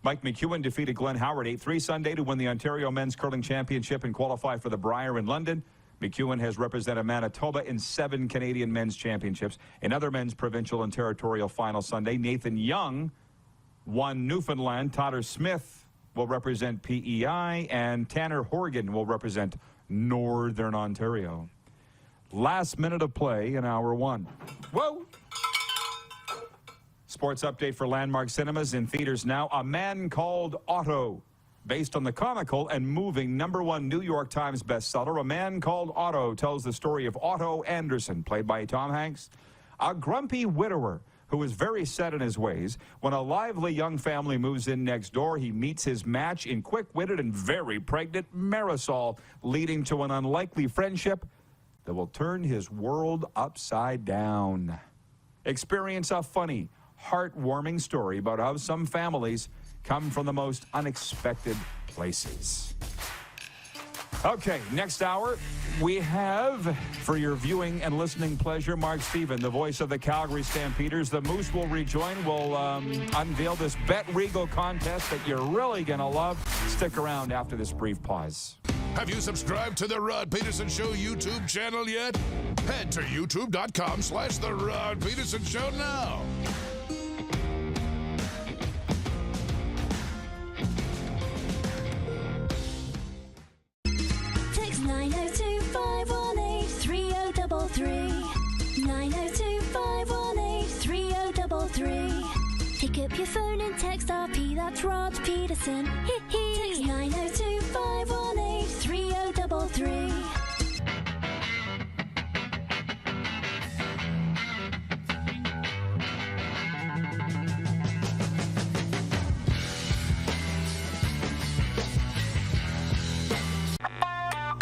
Mike McEwen defeated Glenn Howard 8-3 Sunday to win the Ontario Men's Curling Championship and qualify for the Brier in London. McEwen has represented Manitoba in 7 Canadian men's championships. In other men's provincial and territorial final Sunday, Nathan Young won Newfoundland. Tyler Smith will represent PEI, and Tanner Horgan will represent Northern Ontario. Last minute of play in hour one. Whoa! Sports update for Landmark Cinemas in theaters now. A Man Called Otto, based on the comical and moving #1 New York Times bestseller. A Man Called Otto tells the story of Otto Anderson, played by Tom Hanks, a grumpy widower who is very set in his ways. When a lively young family moves in next door, he meets his match in quick-witted and very pregnant Marisol, leading to an unlikely friendship that will turn his world upside down. Experience a funny, heartwarming story about how some families come from the most unexpected places. Okay, next hour, we have, for your viewing and listening pleasure, Mark Stephen, the voice of the Calgary Stampeders. The Moose will rejoin. We'll unveil this Bet Regal contest that you're really going to love. Stick around after this brief pause. Have you subscribed to the Rod Pedersen Show YouTube channel yet? Head to youtube.com/The Rod Pedersen Show now. Text 902-518-3033. 902-518-3033. Pick up your phone and text RP, that's Rod Pedersen. Text 902-518-3033.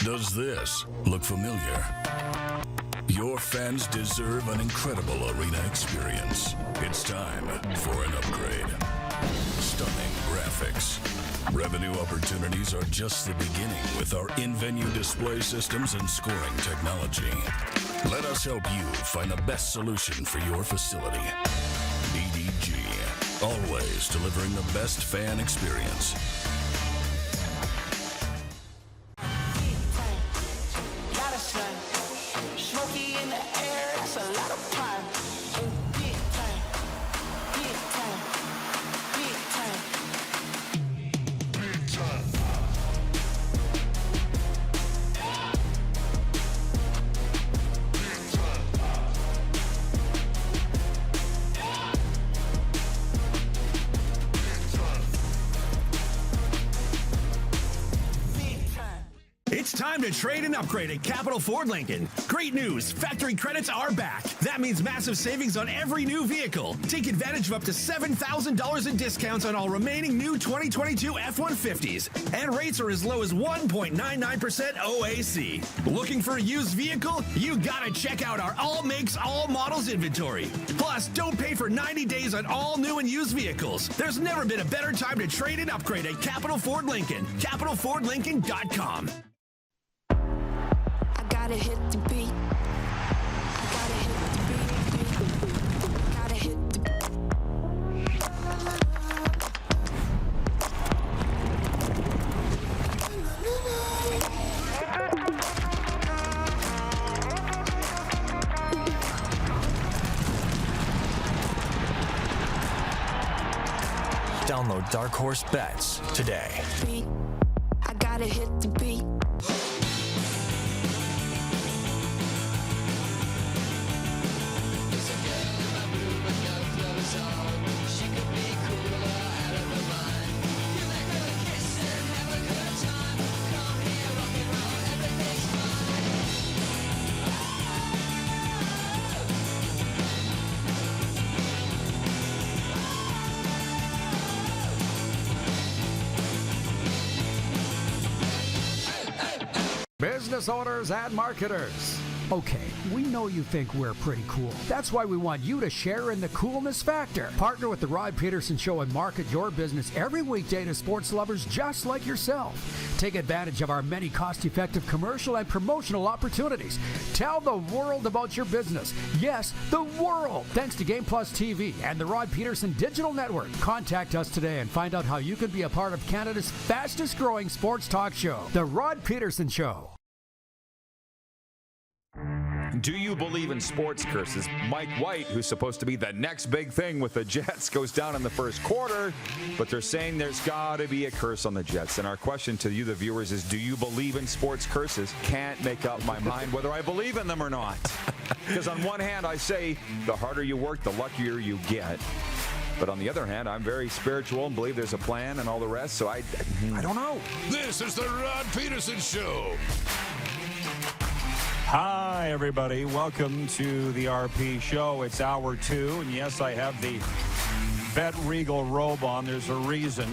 Does this look familiar? Your fans deserve an incredible arena experience. It's time for an upgrade. Stunning graphics. Revenue opportunities are just the beginning with our in-venue display systems and scoring technology. Let us help you find the best solution for your facility. DDG, always delivering the best fan experience. Smoky in the air, that's a lot of pine. Big time, big time, big time, big time. It's time to trade and upgrade at Capital Ford Lincoln. Great news, factory credits are back. That means massive savings on every new vehicle. Take advantage of up to $7,000 in discounts on all remaining new 2022 F-150s. And rates are as low as 1.99% OAC. Looking for a used vehicle? You gotta check out our all makes, all models inventory. Plus, don't pay for 90 days on all new and used vehicles. There's never been a better time to trade and upgrade at Capital Ford Lincoln. CapitalFordLincoln.com. Gotta hit the beat. Gotta hit the beat. Gotta hit the Download Dark Horse Bets today. beat. I gotta hit the beat. Business owners and marketers. Okay, we know you think we're pretty cool. That's why we want you to share in the coolness factor. Partner with the Rod Pedersen Show and market your business every weekday to sports lovers just like yourself. Take advantage of our many cost-effective commercial and promotional opportunities. Tell the world about your business. Yes, the world. Thanks to Game Plus TV and the Rod Pedersen Digital Network. Contact us today and find out how you can be a part of Canada's fastest-growing sports talk show, The Rod Pedersen Show. Do you believe in sports curses? Mike White, who's supposed to be the next big thing with the Jets, goes down in the first quarter, but they're saying there's got to be a curse on the Jets. And our question to you, the viewers, is do you believe in sports curses? Can't make up my mind whether I believe in them or not. Because on one hand, I say the harder you work, the luckier you get. But on the other hand, I'm very spiritual and believe there's a plan and all the rest, so I don't know. This is the Rod Pedersen Show. Hi, everybody. Welcome to the RP Show. It's hour 2, and yes, I have the Bet Regal robe on. There's a reason.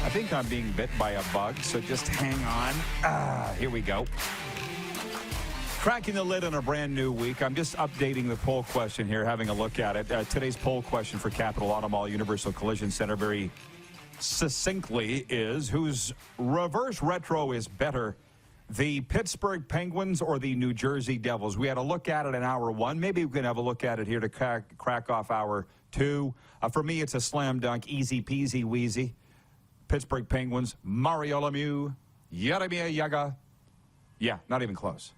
I think I'm being bit by a bug, so just hang on. Here we go. Cracking the lid on a brand new week. I'm just updating the poll question here, having a look at it. Today's poll question for Capital Auto Mall Universal Collision Center very succinctly is, whose reverse retro is better, the Pittsburgh Penguins or the New Jersey Devils? We had a look at it in hour 1. Maybe we can have a look at it here to crack off hour 2. For me, it's a slam dunk, easy peasy wheezy. Pittsburgh Penguins, Mario Lemieux, Jaromir Jagr. Yeah, not even close.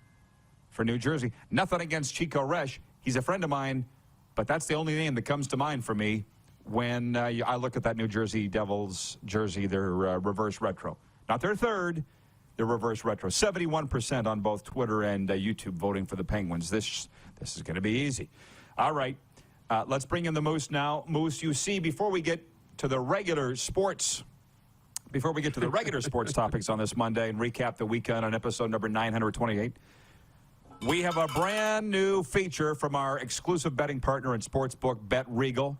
For New Jersey, nothing against Chico Resch. He's a friend of mine, but that's the only name that comes to mind for me when I look at that New Jersey Devils jersey, their reverse retro. Not their third, the reverse retro. 71% on both Twitter and YouTube voting for the Penguins. This is going to be easy. All right, let's bring in the Moose now. Moose, you see, before we get to the regular sports topics on this Monday and recap the weekend on episode number 928, we have a brand new feature from our exclusive betting partner and sportsbook, Bet Regal.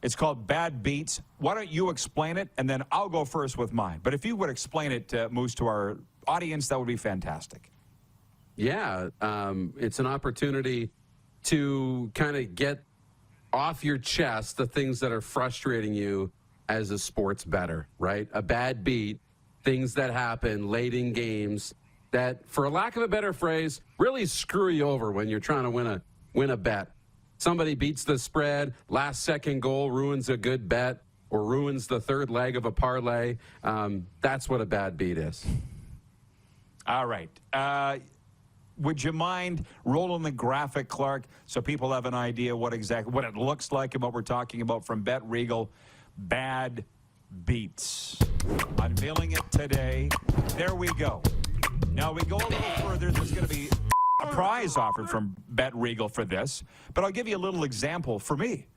It's called Bad Beats. Why don't you explain it, and then I'll go first with mine. But if you would explain it, Moose, to our audience, that would be fantastic. Yeah, it's an opportunity to kind of get off your chest the things that are frustrating you as a sports bettor, right? A bad beat, things that happen late in games that, for a lack of a better phrase, really screw you over when you're trying to win a bet. Somebody beats the spread, last second goal ruins a good bet or ruins the third leg of a parlay. That's what a bad beat is. All right. Would you mind rolling the graphic, Clark, so people have an idea what it looks like and what we're talking about from Bet Regal? Bad beats. Unveiling it today. There we go. Now we go a little further. There's going to be a prize offered from Bet Regal for this, but I'll give you a little example for me.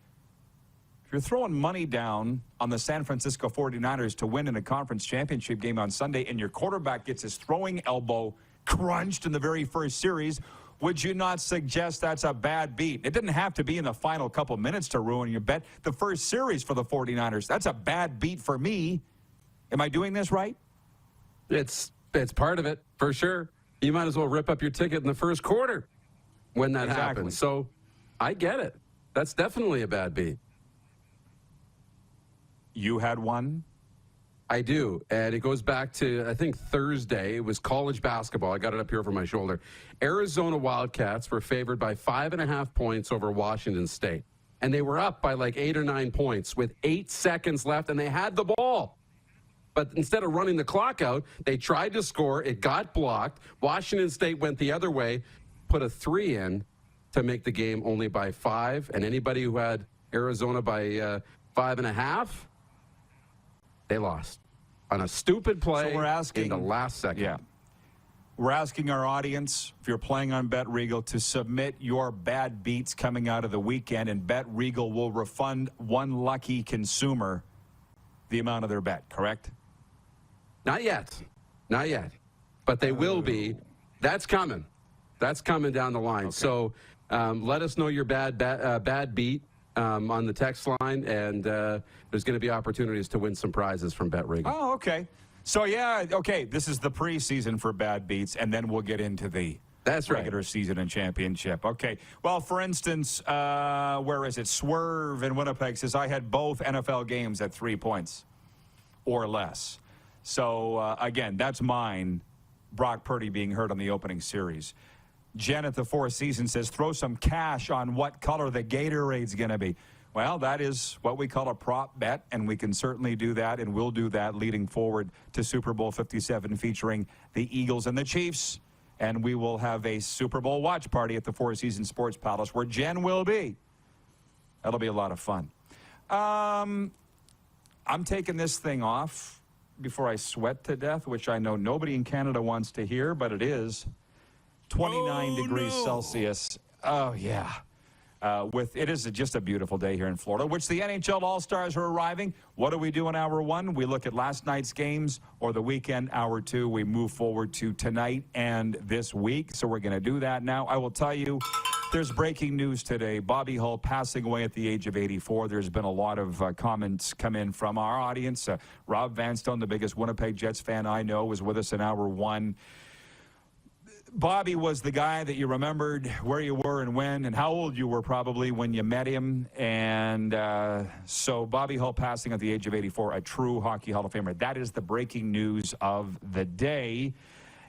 If you're throwing money down on the San Francisco 49ers to win in a conference championship game on Sunday and your quarterback gets his throwing elbow crunched in the very first series, would you not suggest that's a bad beat? It didn't have to be in the final couple minutes to ruin your bet. The first series for the 49ers, that's a bad beat for me. Am I doing this right? It's part of it, for sure. You might as well rip up your ticket in the first quarter when that happens. So I get it. That's definitely a bad beat. You had one? I do, and it goes back to, I think, Thursday. It was college basketball. I got it up here over my shoulder. Arizona Wildcats were favored by 5.5 points over Washington State, and they were up by like 8 or 9 points with 8 seconds left, and they had the ball. But instead of running the clock out, they tried to score. It got blocked. Washington State went the other way, put a 3 in to make the game only by 5, and anybody who had Arizona by 5.5, they lost on a stupid play. So we're asking, in the last second. Yeah. We're asking our audience, if you're playing on Bet Regal, to submit your bad beats coming out of the weekend, and Bet Regal will refund one lucky consumer the amount of their bet, correct? Not yet. Not yet. But they will be. That's coming. That's coming down the line. Okay. So let us know your bad beat on the text line, and there's going to be opportunities to win some prizes from Bet Regal. Oh, okay. So, yeah, okay, this is the preseason for bad beats, and then we'll get into the regular season and championship. Okay. Well, for instance, where is it? Swerve in Winnipeg says, I had both NFL games at 3 points or less. So, again, that's mine. Brock Purdy being hurt on the opening series. Jen at the Four Seasons says, throw some cash on what color the Gatorade's going to be. Well, that is what we call a prop bet, and we can certainly do that, and we'll do that leading forward to Super Bowl 57 featuring the Eagles and the Chiefs. And we will have a Super Bowl watch party at the Four Seasons Sports Palace where Jen will be. That'll be a lot of fun. I'm taking this thing off before I sweat to death, which I know nobody in Canada wants to hear, but it is 29 degrees Celsius. Oh, yeah. It is just a beautiful day here in Florida, which the NHL All-Stars are arriving. What do we do in Hour 1? We look at last night's games, or the weekend, Hour 2. We move forward to tonight and this week, so we're going to do that now. I will tell you, there's breaking news today. Bobby Hull passing away at the age of 84. There's been a lot of comments come in from our audience. Rob Vanstone, the biggest Winnipeg Jets fan I know, was with us in Hour 1. Bobby was the guy that you remembered where you were and when and how old you were probably when you met him. And so Bobby Hull passing at the age of 84, a true Hockey Hall of Famer. That is the breaking news of the day.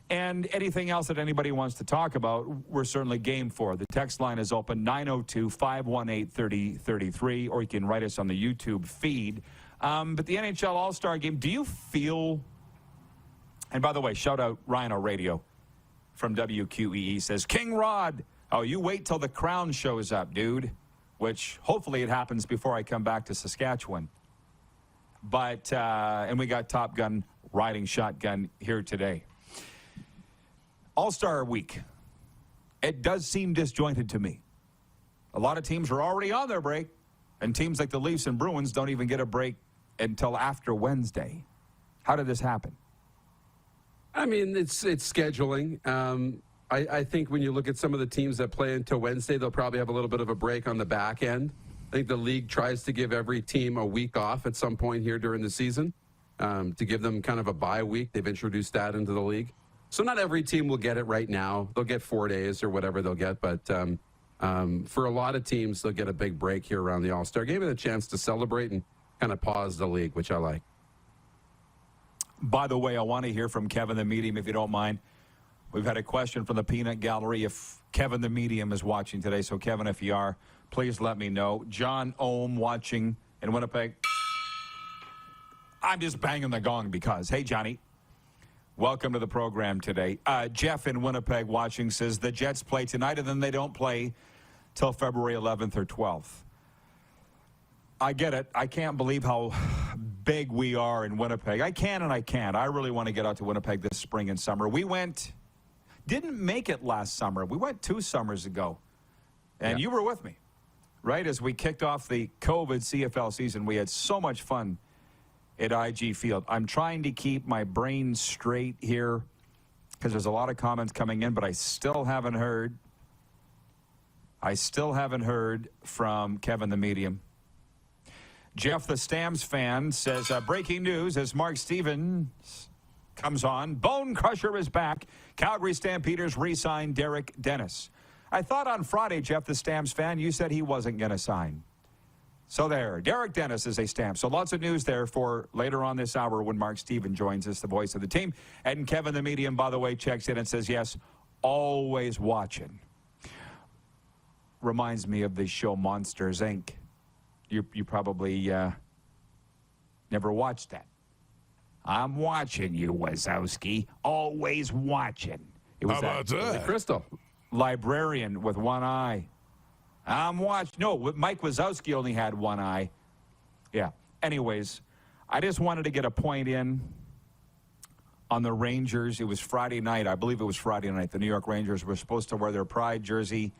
And anything else that anybody wants to talk about, we're certainly game for. The text line is open, 902-518-3033, or you can write us on the YouTube feed. But the NHL All-Star Game, do you feel, and by the way, shout out Ryan O'Radio from WQEE says, King Rod, oh, you wait till the crown shows up, dude, which hopefully it happens before I come back to Saskatchewan. But, and we got Top Gun riding shotgun here today. All-Star Week, it does seem disjointed to me. A lot of teams are already on their break, and teams like the Leafs and Bruins don't even get a break until after Wednesday. How did this happen? I mean, it's scheduling. I think when you look at some of the teams that play into Wednesday, they'll probably have a little bit of a break on the back end. I think the league tries to give every team a week off at some point here during the season to give them kind of a bye week. They've introduced that into the league. So not every team will get it right now. They'll get 4 days or whatever they'll get, but for a lot of teams, they'll get a big break here around the All-Star Game and a chance to celebrate and kind of pause the league, which I like. By the way, I want to hear from Kevin the Medium, if you don't mind. We've had a question from the Peanut Gallery if Kevin the Medium is watching today. So, Kevin, if you are, please let me know. John Ohm watching in Winnipeg. I'm just banging the gong because, hey, Johnny, welcome to the program today. Jeff in Winnipeg watching says the Jets play tonight and then they don't play till February 11th or 12th. I get it. I can't believe how big we are in Winnipeg. I can and I can't. I really want to get out to Winnipeg this spring and summer. We didn't make it last summer. We went 2 summers ago. And you were with me, right? As we kicked off the COVID CFL season, we had so much fun at IG Field. I'm trying to keep my brain straight here because there's a lot of comments coming in, but I still haven't heard from Kevin the Medium. Jeff the Stamps fan says, breaking news as Mark Stevens comes on. Bone Crusher is back. Calgary Stampeders re-signed Derek Dennis. I thought on Friday, Jeff the Stamps fan, you said he wasn't going to sign. So there, Derek Dennis is a Stamp. So lots of news there for later on this hour when Mark Stevens joins us, the voice of the team. And Kevin the Medium, by the way, checks in and says, yes, always watching. Reminds me of the show Monsters, Inc. You probably never watched that. I'm watching you, Wazowski. Always watching. It was How about that? Crystal. Librarian with one eye. I'm watching. No, Mike Wazowski only had one eye. Yeah. Anyways, I just wanted to get a point in on the Rangers. It was Friday night. I believe it was Friday night. The New York Rangers were supposed to wear their pride jersey,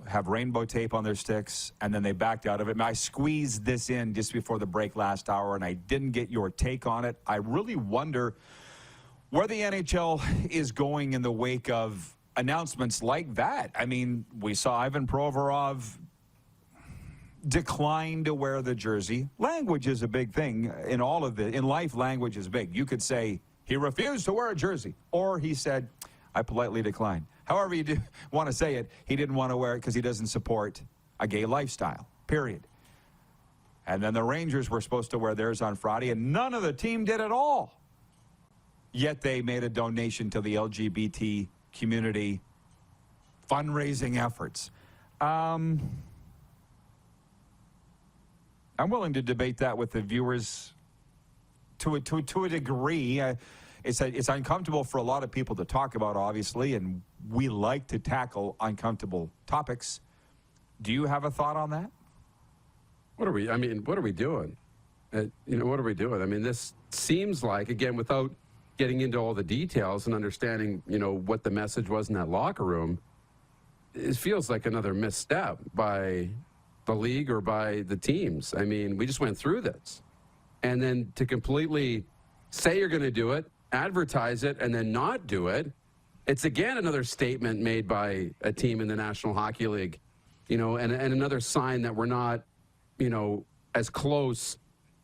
have rainbow tape on their sticks, and then they backed out of it. I squeezed this in just before the break last hour, and I didn't get your take on it. I really wonder where the NHL is going in the wake of announcements like that. I mean, we saw Ivan Provorov decline to wear the jersey. Language is a big thing in all of it. In life, language is big. You could say he refused to wear a jersey, or he said, I politely declined. However you want to say it, he didn't want to wear it because he doesn't support a gay lifestyle, period. And then the Rangers were supposed to wear theirs on Friday, and none of the team did at all. Yet they made a donation to the LGBT community fundraising efforts. I'm willing to debate that with the viewers to a degree. It's uncomfortable for a lot of people to talk about, obviously, and we like to tackle uncomfortable topics. Do you have a thought on that? What are we doing? What are we doing? I mean, this seems like, again, without getting into all the details and understanding, what the message was in that locker room, it feels like another misstep by the league or by the teams. I mean, we just went through this. And then to completely say you're going to do it, advertise it, and then not do it, it's again another statement made by a team in the National Hockey League, and another sign that we're not, as close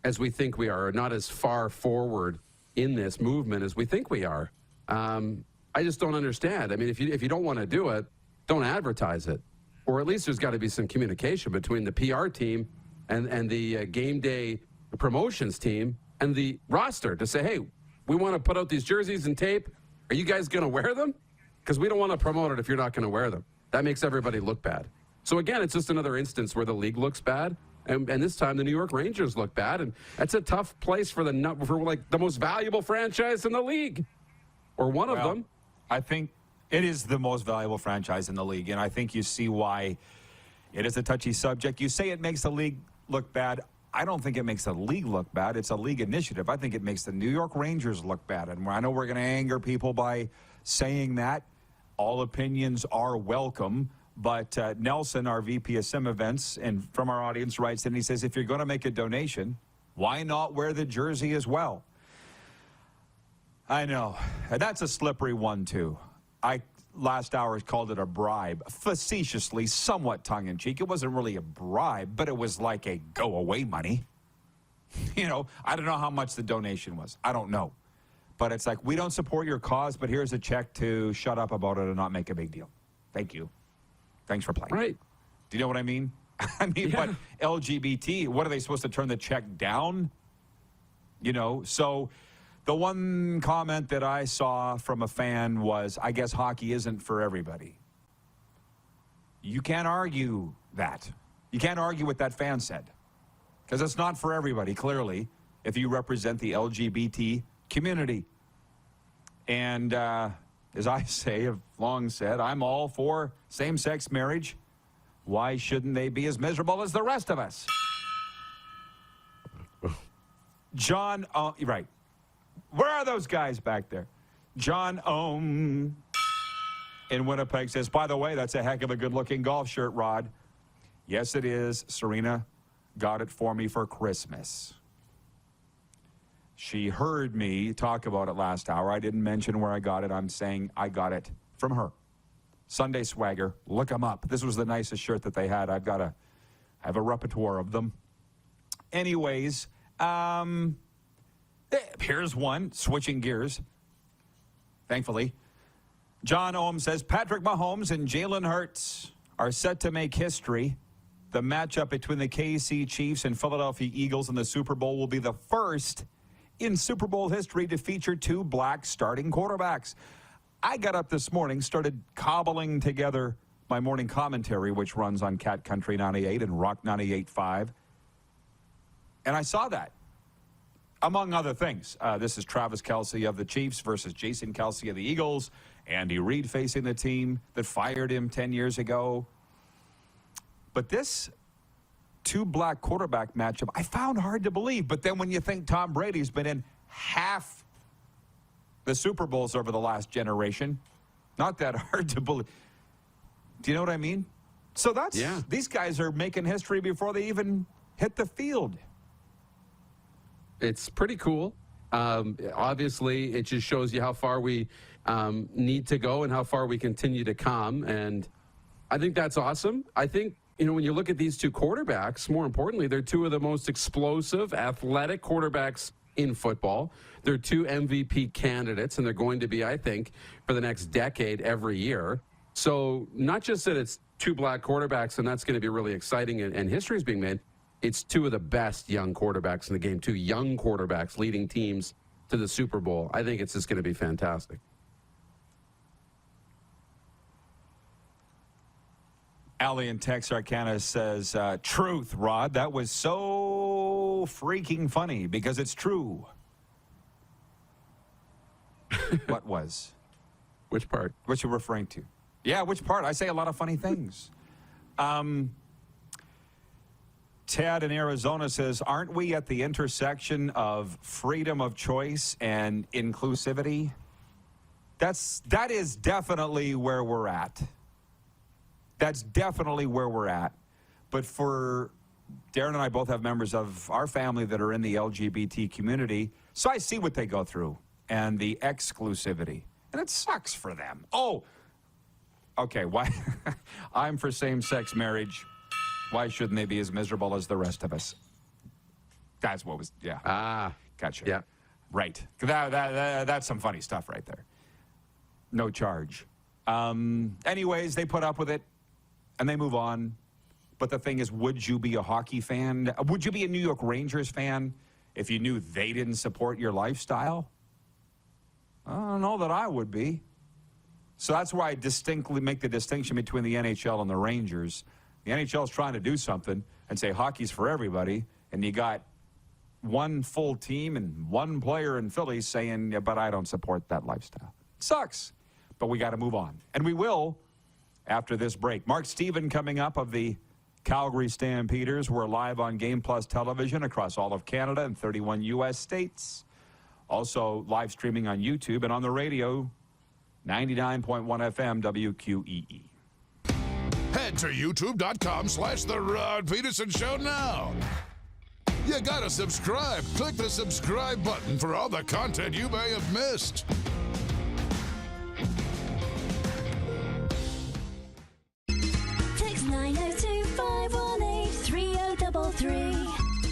as we think we are, or not as far forward in this movement as we think we are. I just don't understand. I mean, if you don't want to do it, don't advertise it. Or at least there's got to be some communication between the PR team and the game day promotions team and the roster to say, hey, we want to put out these jerseys and tape. Are you guys going to wear them? Because we don't want to promote it if you're not going to wear them. That makes everybody look bad. So again, it's just another instance where the league looks bad. And this time the New York Rangers look bad. And that's a tough place for the most valuable franchise in the league. Or one of them. I think it is the most valuable franchise in the league. And I think you see why it is a touchy subject. You say it makes the league look bad. I don't think it makes the league look bad. It's a league initiative. I think it makes the New York Rangers look bad. And I know we're going to anger people by saying that. All opinions are welcome. But Nelson, our VP of Sim Events, and from our audience, writes in, he says, if you're going to make a donation, why not wear the jersey as well? I know. And that's a slippery one, too. Last hour called it a bribe, facetiously, somewhat tongue-in-cheek. It wasn't really a bribe, but it was like a go-away money. I don't know how much the donation was. I don't know. But it's like, we don't support your cause, but here's a check to shut up about it and not make a big deal. Thank you. Thanks for playing. Right. Do you know what I mean? I mean, Yeah. but LGBT, what are they supposed to turn the check down? You know, so the one comment that I saw from a fan was, I guess hockey isn't for everybody. You can't argue that. You can't argue what that fan said. Because it's not for everybody, clearly, if you represent the LGBT community. And as I say, have long said, I'm all for same-sex marriage. Why shouldn't they be as miserable as the rest of us? John, right. Where are those guys back there? John in Winnipeg says, by the way, that's a heck of a good-looking golf shirt, Rod. Yes, it is. Serena got it for me for Christmas. She heard me talk about it last hour. I didn't mention where I got it. I'm saying I got it from her. Sunday Swagger. Look them up. This was the nicest shirt that they had. I have a repertoire of them. Anyways, here's one, switching gears, thankfully. John Ohm says, Patrick Mahomes and Jalen Hurts are set to make history. The matchup between the KC Chiefs and Philadelphia Eagles in the Super Bowl will be the first in Super Bowl history to feature two black starting quarterbacks. I got up this morning, started cobbling together my morning commentary, which runs on Cat Country 98 and Rock 98.5. And I saw that, among other things. This is Travis Kelce of the Chiefs versus Jason Kelce of the Eagles. Andy Reid facing the team that fired him 10 years ago. But this two black quarterback matchup, I found hard to believe. But then when you think Tom Brady's been in half the Super Bowls over the last generation, not that hard to believe. Do you know what I mean? So these guys are making history before they even hit the field. It's pretty cool. Obviously, it just shows you how far we need to go and how far we continue to come. And I think that's awesome. I think, when you look at these two quarterbacks, more importantly, they're two of the most explosive, athletic quarterbacks in football. They're two MVP candidates, and they're going to be, I think, for the next decade every year. So not just that it's two black quarterbacks, and that's going to be really exciting, and history is being made. It's two of the best young quarterbacks in the game, two young quarterbacks leading teams to the Super Bowl. I think it's just going to be fantastic. Allie in Texarkana says, truth, Rod. That was so freaking funny because it's true. What was? Which part? What you're referring to? Yeah, which part? I say a lot of funny things. Ted in Arizona says, aren't we at the intersection of freedom of choice and inclusivity? That is definitely where we're at. That's definitely where we're at. But for Darren and I both have members of our family that are in the LGBT community, so I see what they go through and the exclusivity. And it sucks for them. Oh, okay, why? I'm for same-sex marriage. Why shouldn't they be as miserable as the rest of us? That's what was, yeah. Ah. Gotcha. Yeah. Right. That's some funny stuff right there. No charge. Anyways, they put up with it, and they move on. But the thing is, would you be a hockey fan? Would you be a New York Rangers fan if you knew they didn't support your lifestyle? I don't know that I would be. So that's why I distinctly make the distinction between the NHL and the Rangers. The NHL is trying to do something and say hockey's for everybody, and you got one full team and one player in Philly saying, yeah, but I don't support that lifestyle. It sucks, but we got to move on. And we will after this break. Mark Steven coming up of the Calgary Stampeders. We're live on Game Plus television across all of Canada and 31 U.S. states. Also live streaming on YouTube and on the radio, 99.1 FM WQEE. Head to youtube.com/The Rod Pedersen Show now. You gotta subscribe. Click the subscribe button for all the content you may have missed. Text 902-518-3033.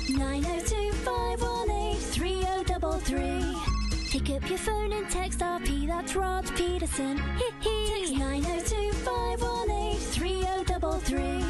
902-518-3033. Pick up up your phone and text RP, that's Rod Pedersen. Text 902 518 3033.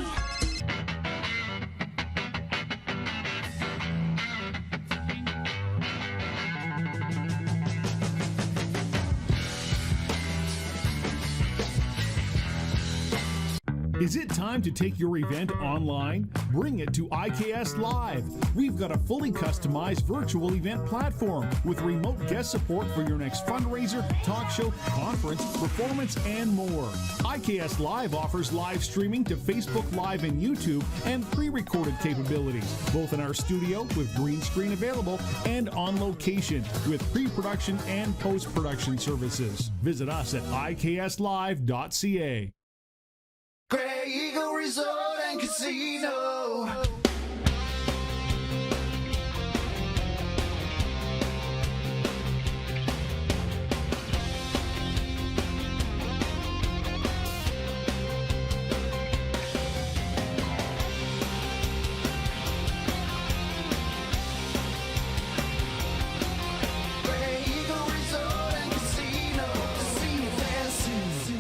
Is it time to take your event online? Bring it to IKS Live. We've got a fully customized virtual event platform with remote guest support for your next fundraiser, talk show, conference, performance, and more. IKS Live offers live streaming to Facebook Live and YouTube and pre-recorded capabilities, both in our studio with green screen available and on location with pre-production and post-production services. Visit us at ikslive.ca. Grey Eagle Resort and Casino. Grey Eagle Resort and Casino. Casino fancy.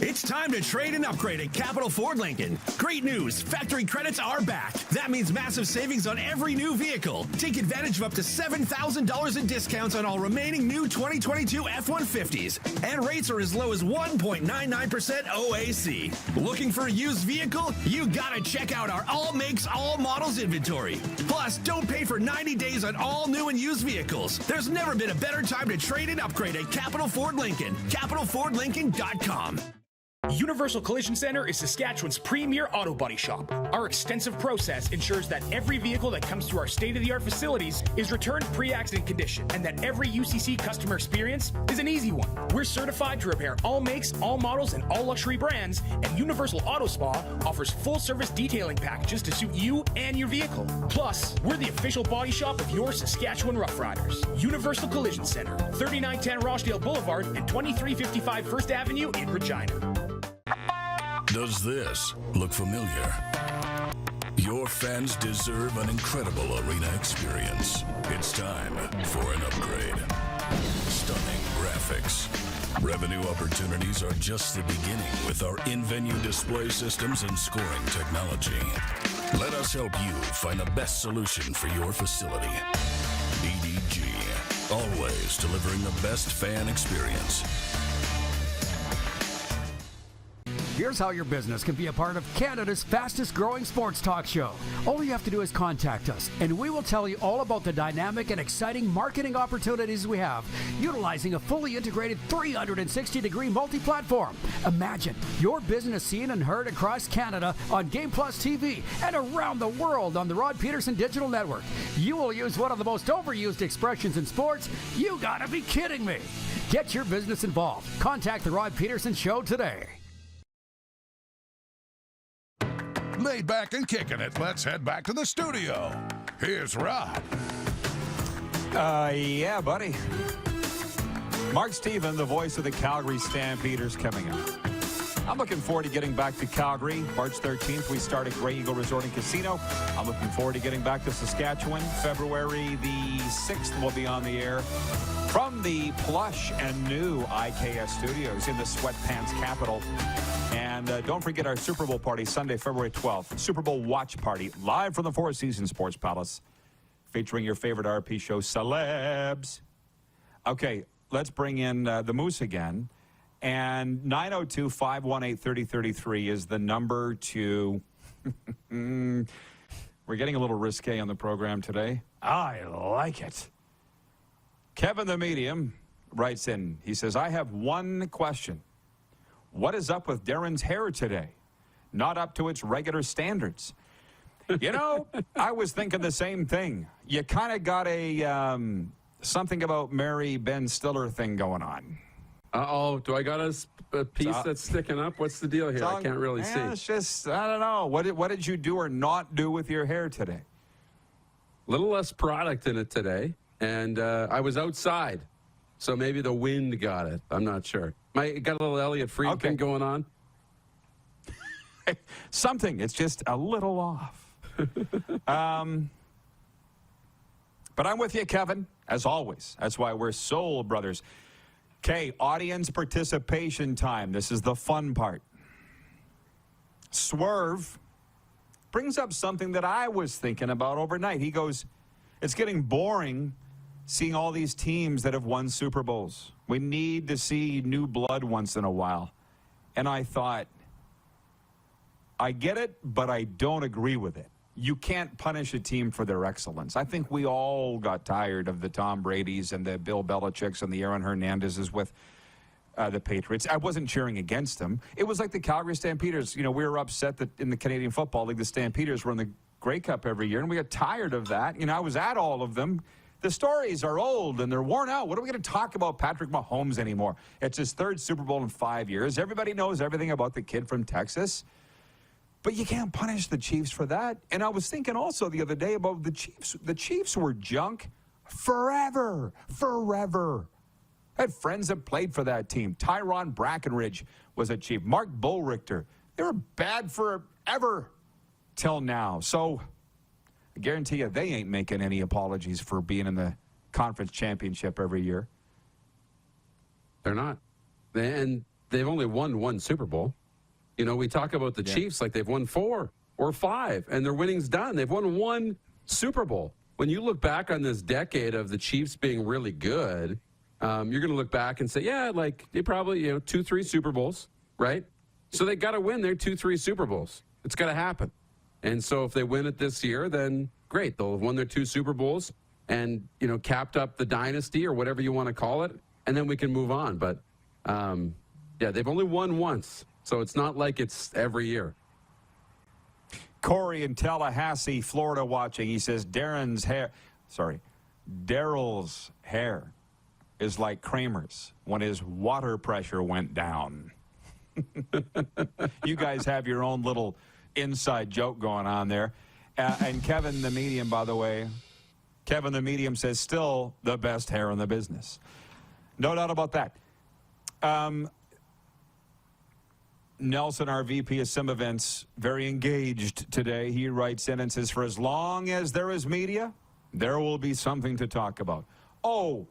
It's time to trade and upgrade at Capital Ford Lincoln. Great news, factory credits are back. That means massive savings on every new vehicle. Take advantage of up to $7,000 in discounts on all remaining new 2022 F-150s. And rates are as low as 1.99% OAC. Looking for a used vehicle? You gotta check out our all makes, all models inventory. Plus, don't pay for 90 days on all new and used vehicles. There's never been a better time to trade and upgrade at Capital Ford Lincoln. CapitalFordLincoln.com. Universal Collision Center is Saskatchewan's premier auto body shop. Our extensive process ensures that every vehicle that comes through our state-of-the-art facilities is returned pre-accident condition and that every UCC customer experience is an easy one. We're certified to repair all makes, all models, and all luxury brands, and Universal Auto Spa offers full-service detailing packages to suit you and your vehicle. Plus, we're the official body shop of your Saskatchewan Rough Riders. Universal Collision Center, 3910 Rochdale Boulevard and 2355 First Avenue in Regina. Does this look familiar? Your fans deserve an incredible arena experience. It's time for an upgrade. Stunning graphics. Revenue opportunities are just the beginning with our in-venue display systems and scoring technology. Let us help you find the best solution for your facility. EDG, always delivering the best fan experience. Here's how your business can be a part of Canada's fastest growing sports talk show. All you have to do is contact us, and we will tell you all about the dynamic and exciting marketing opportunities we have, utilizing a fully integrated 360-degree multi-platform. Imagine your business seen and heard across Canada on Game Plus TV and around the world on the Rod Pedersen Digital Network. You will use one of the most overused expressions in sports. You gotta be kidding me. Get your business involved. Contact the Rod Pedersen Show today. Laid back and kicking it, let's head back to the studio. Here's Rod. Yeah, buddy. Mark Stephen, the voice of the Calgary Stampeders, coming up. I'm looking forward to getting back to Calgary. March 13th, we start at Grey Eagle Resort and Casino. I'm looking forward to getting back to Saskatchewan. February the 6th, we'll be on the air from the plush and new IKS studios in the sweatpants capital. And don't forget our Super Bowl party, Sunday, February 12th. Super Bowl watch party, live from the Four Seasons Sports Palace, featuring your favorite RP show, celebs. Okay, let's bring in the Moose again. And 902-518-3033 is the number to... We're getting a little risque on the program today. I like it. Kevin the Medium writes in. He says, I have one question. What is up with Darren's hair today? Not up to its regular standards. You know, I was thinking the same thing. You kind of got a something about Mary Ben Stiller thing going on. Uh-oh, do I got a piece that's sticking up? What's the deal here? I can't really see. It's just, I don't know. What did you do or not do with your hair today? A little less product in it today, and I was outside, so maybe the wind got it. I'm not sure. Got a little Elliot Friedman going on? Something. It's just a little off. But I'm with you, Kevin. as always. That's why we're soul brothers. Okay, audience participation time. This is the fun part. Swerve brings up something that I was thinking about overnight. He goes, it's getting boring seeing all these teams that have won Super Bowls. We need to see new blood once in a while. And I thought, I get it, but I don't agree with it. You can't punish a team for their excellence. I think we all got tired of the Tom Bradys and the Bill Belichick's and the Aaron Hernandez's with the Patriots. I wasn't cheering against them. It was like the Calgary Stampeders. You know, we were upset that in the Canadian Football League, the Stampeders were in the Grey Cup every year, and we got tired of that. You know, I was at all of them. The stories are old and they're worn out. What are we going to talk about Patrick Mahomes anymore? It's his third Super Bowl in 5 years. Everybody knows everything about the kid from Texas. But you can't punish the Chiefs for that. And I was thinking also the other day about the Chiefs. The Chiefs were junk forever. I had friends that played for that team. Tyrone Brackenridge was a Chief. Mark Bullrichter. They were bad forever till now. So I guarantee you they ain't making any apologies for being in the conference championship every year. They're not. And they've only won one Super Bowl. You know, we talk about the Chiefs like they've won 4 or 5, and their winning's done. They've won one Super Bowl. When you look back on this decade of the Chiefs being really good, you're going to look back and say, yeah, like they probably, 2-3 Super Bowls, right? So they got to win their 2-3 Super Bowls. It's got to happen. And so if they win it this year, then great. They'll have won their 2 Super Bowls and, capped up the dynasty or whatever you want to call it, and then we can move on. But, they've only won once. So it's not like it's every year. Corey in Tallahassee, Florida watching. He says Daryl's hair is like Kramer's when his water pressure went down. You guys have your own little inside joke going on there. And Kevin the Medium, by the way, Kevin the Medium says still the best hair in the business. No doubt about that. Nelson, our VP of Sim Events, very engaged today. He writes in and says, for as long as there is media, there will be something to talk about. Oh,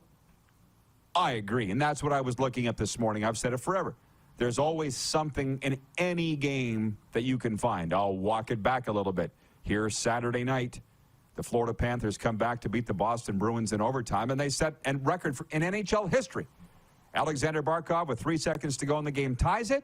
I agree. And that's what I was looking at this morning. I've said it forever. There's always something in any game that you can find. I'll walk it back a little bit. Here's Saturday night. The Florida Panthers come back to beat the Boston Bruins in overtime, and they set a record in NHL history. Alexander Barkov, with 3 seconds to go in the game, ties it.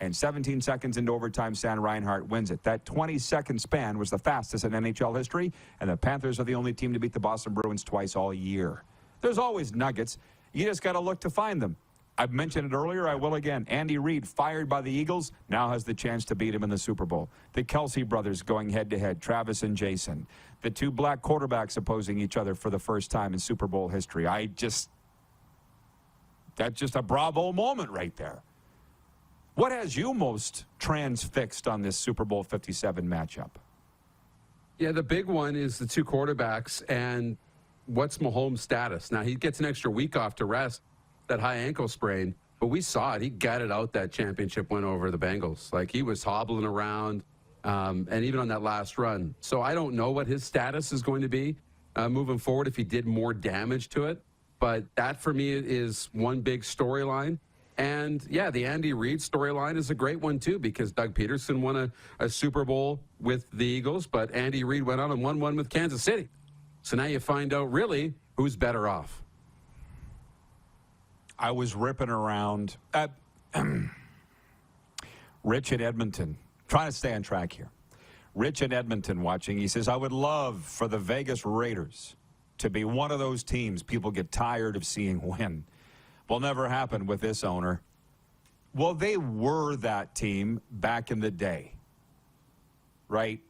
And 17 seconds into overtime, Sam Reinhart wins it. That 20-second span was the fastest in NHL history, and the Panthers are the only team to beat the Boston Bruins twice all year. There's always nuggets. You just got to look to find them. I've mentioned it earlier. I will again. Andy Reid, fired by the Eagles, now has the chance to beat him in the Super Bowl. The Kelsey brothers going head-to-head, Travis and Jason. The 2 black quarterbacks opposing each other for the first time in Super Bowl history. That's just a bravo moment right there. What has you most transfixed on this Super Bowl 57 matchup? Yeah, the big one is the 2 quarterbacks and what's Mahomes' status. Now, he gets an extra week off to rest that high ankle sprain, but we saw it. He gutted out that championship win over the Bengals. Like, he was hobbling around, and even on that last run. So I don't know what his status is going to be moving forward if he did more damage to it. But that, for me, is one big storyline. And, yeah, the Andy Reid storyline is a great one, too, because Doug Pedersen won a Super Bowl with the Eagles, but Andy Reid went on and won one with Kansas City. So now you find out, really, who's better off. I was ripping around. Rich in Edmonton, trying to stay on track here. Rich in Edmonton watching. He says, I would love for the Vegas Raiders to be one of those teams people get tired of seeing win. Will never happen with this owner. Well, they were that team back in the day, right?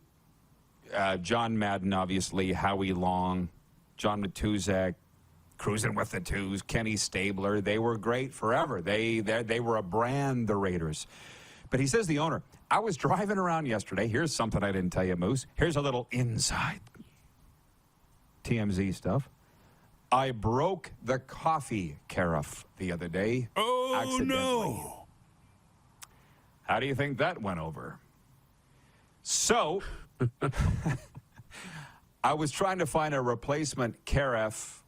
John Madden, obviously, Howie Long, John Matuzak, cruising with the twos, Kenny Stabler. They were great forever. They were a brand, the Raiders. But he says, the owner, I was driving around yesterday. Here's something I didn't tell you, Moose. Here's a little inside TMZ stuff. I broke the coffee carafe the other day. Oh, accidentally. no. How do you think that went over? So, I was trying to find a replacement carafe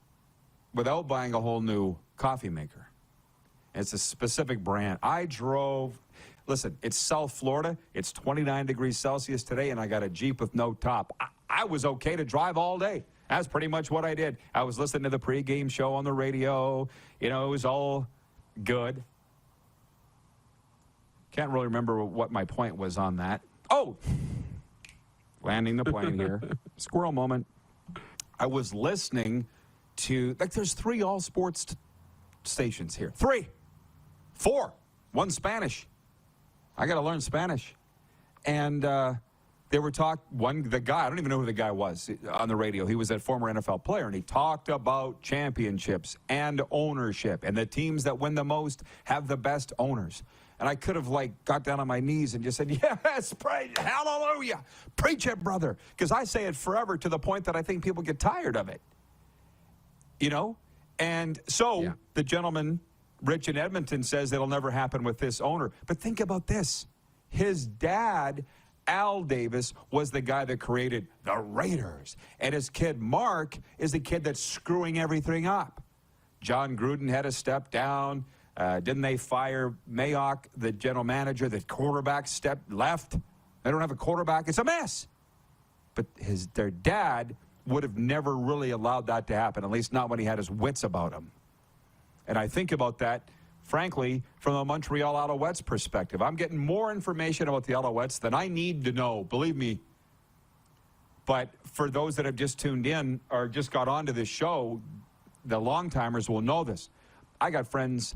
without buying a whole new coffee maker. It's a specific brand. Listen, it's South Florida. It's 29 degrees Celsius today, and I got a Jeep with no top. I was okay to drive all day. That's pretty much what I did. I was listening to the pregame show on the radio. It was all good. Can't really remember what my point was on that. Oh, landing the plane here. Squirrel moment. I was listening to, there's 3 all-sports stations here. 4. 1 Spanish. I got to learn Spanish. And they were the guy, I don't even know who the guy was on the radio. He was a former NFL player, and he talked about championships and ownership. And the teams that win the most have the best owners. And I could have, got down on my knees and just said, yes, praise, hallelujah. Preach it, brother. Because I say it forever to the point that I think people get tired of it. And so the gentleman, Rich in Edmonton, says it'll never happen with this owner. But think about this. His dad, Al Davis, was the guy that created the Raiders. And his kid, Mark, is the kid that's screwing everything up. John Gruden had to step down. Didn't they fire Mayock, the general manager? The quarterback left. They don't have a quarterback. It's a mess. But their dad would have never really allowed that to happen, at least not when he had his wits about him. And I think about that, frankly, from a Montreal Alouettes perspective. I'm getting more information about the Alouettes than I need to know, believe me. But for those that have just tuned in or just got onto this show, the long-timers will know this. I got friends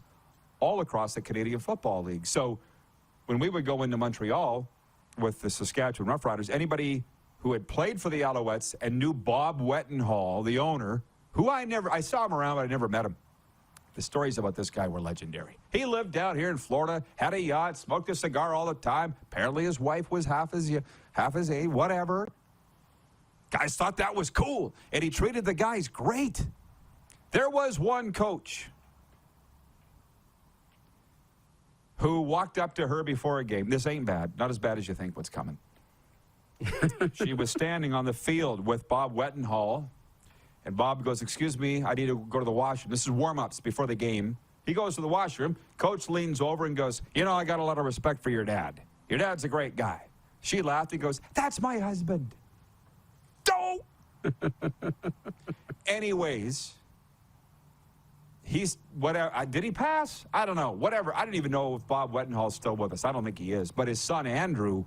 all across the Canadian Football League. So when we would go into Montreal with the Saskatchewan Roughriders, anybody who had played for the Alouettes and knew Bob Wettenhall, the owner, who I saw him around, but I never met him. The stories about this guy were legendary. He lived down here in Florida, had a yacht, smoked a cigar all the time. Apparently his wife was half his age, whatever. Guys thought that was cool, and he treated the guys great. There was one coach who walked up to her before a game. This ain't bad. Not as bad as you think what's coming. She was standing on the field with Bob Wettenhall. And Bob goes, excuse me, I need to go to the washroom. This is warm-ups before the game. He goes to the washroom. Coach leans over and goes, I got a lot of respect for your dad. Your dad's a great guy. She laughed and goes, that's my husband. Don't. Anyways, did he pass? I don't know. Whatever. I don't even know if Bob Wettenhall's still with us. I don't think he is. But his son, Andrew,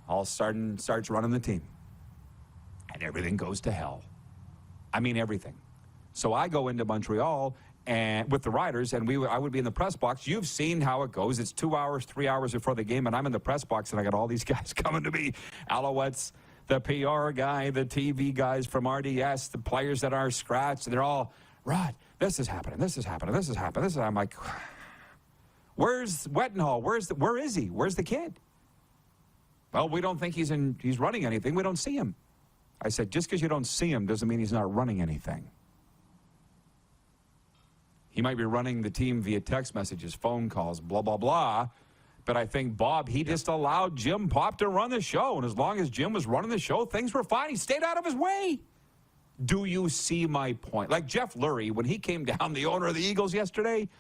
all of a sudden starts running the team. And everything goes to hell. I mean, everything. So I go into Montreal and with the Riders, and I would be in the press box. You've seen how it goes. It's 2 hours, 3 hours before the game, and I'm in the press box, and I got all these guys coming to me. Alouettes, the PR guy, the TV guys from RDS, the players that are scratched, and they're all, Rod, this is happening, this is happening, this is happening, this is. I'm like, where's Wettenhall? Where is he? Where's the kid? Well, we don't think he's running anything. We don't see him. I said, just because you don't see him doesn't mean he's not running anything. He might be running the team via text messages, phone calls, blah, blah, blah. But I think Bob, he just allowed Jim Pop to run the show. And as long as Jim was running the show, things were fine. He stayed out of his way. Do you see my point? Like Jeff Lurie, when he came down, the owner of the Eagles yesterday,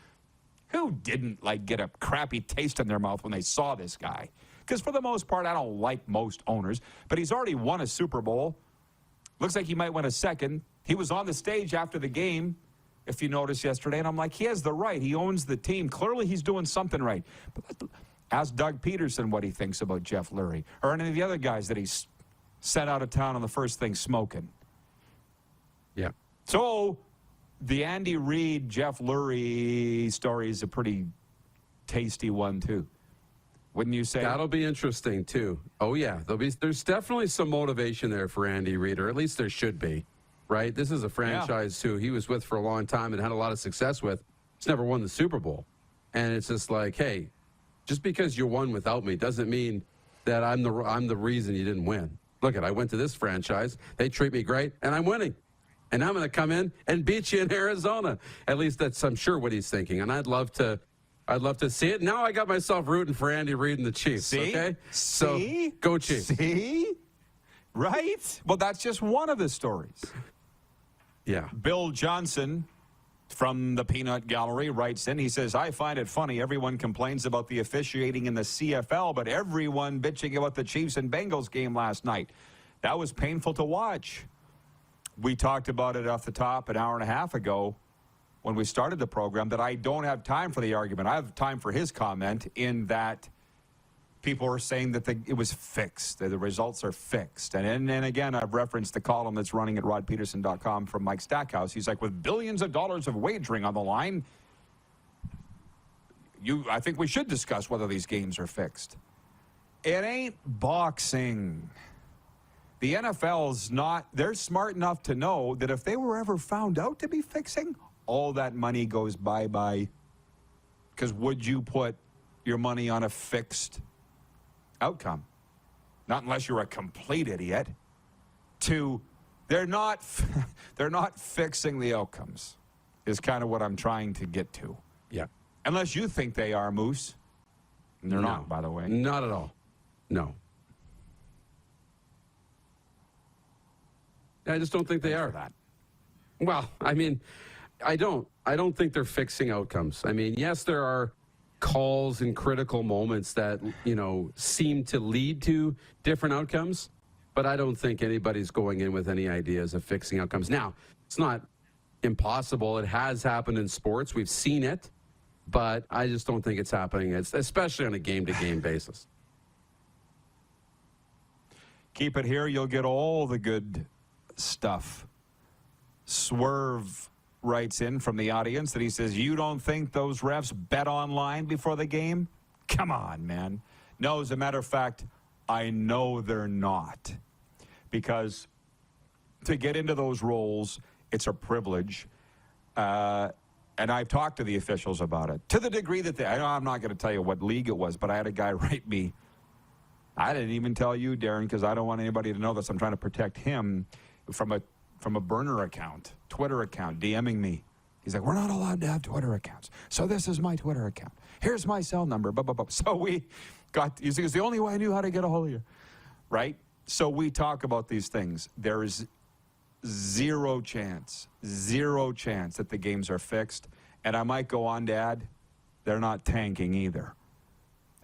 who didn't get a crappy taste in their mouth when they saw this guy? Because for the most part, I don't like most owners. But he's already won a Super Bowl. Looks like he might win a second. He was on the stage after the game, if you noticed yesterday, and I'm like, he has the right. He owns the team. Clearly, he's doing something right. But ask Doug Pedersen what he thinks about Jeff Lurie or any of the other guys that he's sent out of town on the first thing smoking. Yeah. So the Andy Reid, Jeff Lurie story is a pretty tasty one, too. Wouldn't you say? That'll be interesting, too. Oh, yeah. There's definitely some motivation there for Andy Reid, or at least there should be, right? This is a franchise who he was with for a long time and had a lot of success with. He's never won the Super Bowl. And it's just like, hey, just because you won without me doesn't mean that I'm the reason you didn't win. Look, I went to this franchise. They treat me great, and I'm winning. And I'm going to come in and beat you in Arizona. At least that's, I'm sure, what he's thinking. And I'd love to see it. Now I got myself rooting for Andy Reid and the Chiefs. See? Okay? See? So, go Chiefs. See? Right? Well, that's just one of the stories. Yeah. Bill Johnson from the Peanut Gallery writes in, he says, I find it funny. Everyone complains about the officiating in the CFL, but everyone bitching about the Chiefs and Bengals game last night. That was painful to watch. We talked about it off the top an hour and a half ago when we started the program that I don't have time for the argument. I have time for his comment in that people are saying that it was fixed, that the results are fixed. And again, I've referenced the column that's running at rodpeterson.com from Mike Stackhouse. He's like, with billions of dollars of wagering on the line, I think we should discuss whether these games are fixed. It ain't boxing. The NFL's not, they're smart enough to know that if they were ever found out to be fixing, all that money goes bye-bye. Because would you put your money on a fixed outcome? Not unless you're a complete idiot. They're not fixing the outcomes is kind of what I'm trying to get to. Yeah. Unless you think they are, Moose. And they're not, by the way. Not at all. No. I just don't think they are. That. Well, I mean, I don't think they're fixing outcomes. I mean, yes, there are calls in critical moments that, seem to lead to different outcomes, but I don't think anybody's going in with any ideas of fixing outcomes. Now, it's not impossible. It has happened in sports. We've seen it, but I just don't think it's happening, especially on a game-to-game basis. Keep it here. You'll get all the good stuff. Swerve writes in from the audience that he says, you don't think those refs bet online before the game? Come on, man. No, as a matter of fact, I know they're not. Because to get into those roles, it's a privilege. And I've talked to the officials about it. To the degree that I'm not going to tell you what league it was, but I had a guy write me. I didn't even tell you, Darren, because I don't want anybody to know this. I'm trying to protect him from a burner account, Twitter account, DMing me. He's like, we're not allowed to have Twitter accounts. So this is my Twitter account. Here's my cell number. Blah, blah, blah. So we got, he says, the only way I knew how to get a hold of you. Right? So we talk about these things. There is zero chance that the games are fixed. And I might go on to add, they're not tanking either.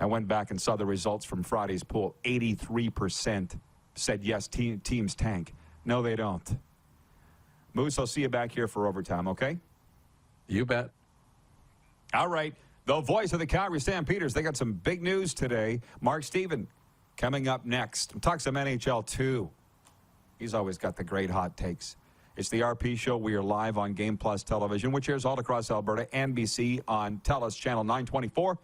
I went back and saw the results from Friday's poll. 83% said, yes, teams tank. No, they don't. Moose, I'll see you back here for overtime, okay? You bet. All right. The voice of the Calgary Stampeders. They got some big news today. Mark Steven coming up next. We'll talk some NHL, too. He's always got the great hot takes. It's the RP Show. We are live on Game Plus Television, which airs all across Alberta and BC on TELUS Channel 924.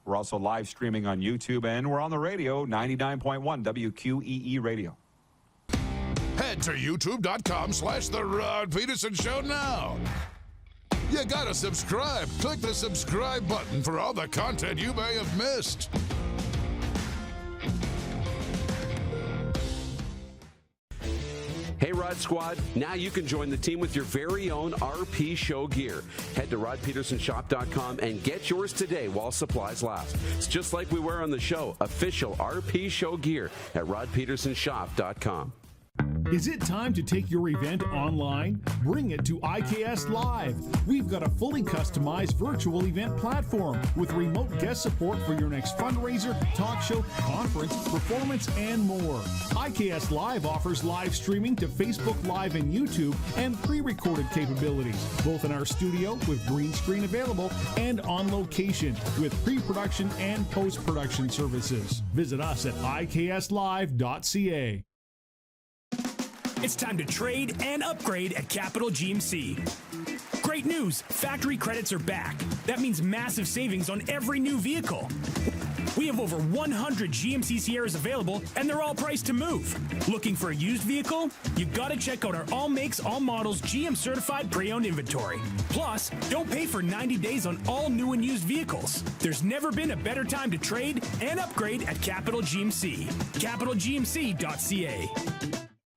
We're also live streaming on YouTube, and we're on the radio, 99.1 WQEE Radio. Head to youtube.com/The Rod Pedersen Show now. You gotta subscribe. Click the subscribe button for all the content you may have missed. Hey, Rod Squad, now you can join the team with your very own RP Show gear. Head to rodpetersonshop.com and get yours today while supplies last. It's just like we wear on the show, official RP Show gear at rodpetersonshop.com. Is it time to take your event online? Bring it to IKS Live. We've got a fully customized virtual event platform with remote guest support for your next fundraiser, talk show, conference, performance, and more. IKS Live offers live streaming to Facebook Live and YouTube and pre-recorded capabilities, both in our studio with green screen available and on location with pre-production and post-production services. Visit us at ikslive.ca. It's time to trade and upgrade at Capital GMC. Great news, factory credits are back. That means massive savings on every new vehicle. We have over 100 GMC Sierras available, and they're all priced to move. Looking for a used vehicle? You gotta check out our all makes, all models, GM certified pre-owned inventory. Plus, don't pay for 90 days on all new and used vehicles. There's never been a better time to trade and upgrade at Capital GMC. CapitalGMC.ca.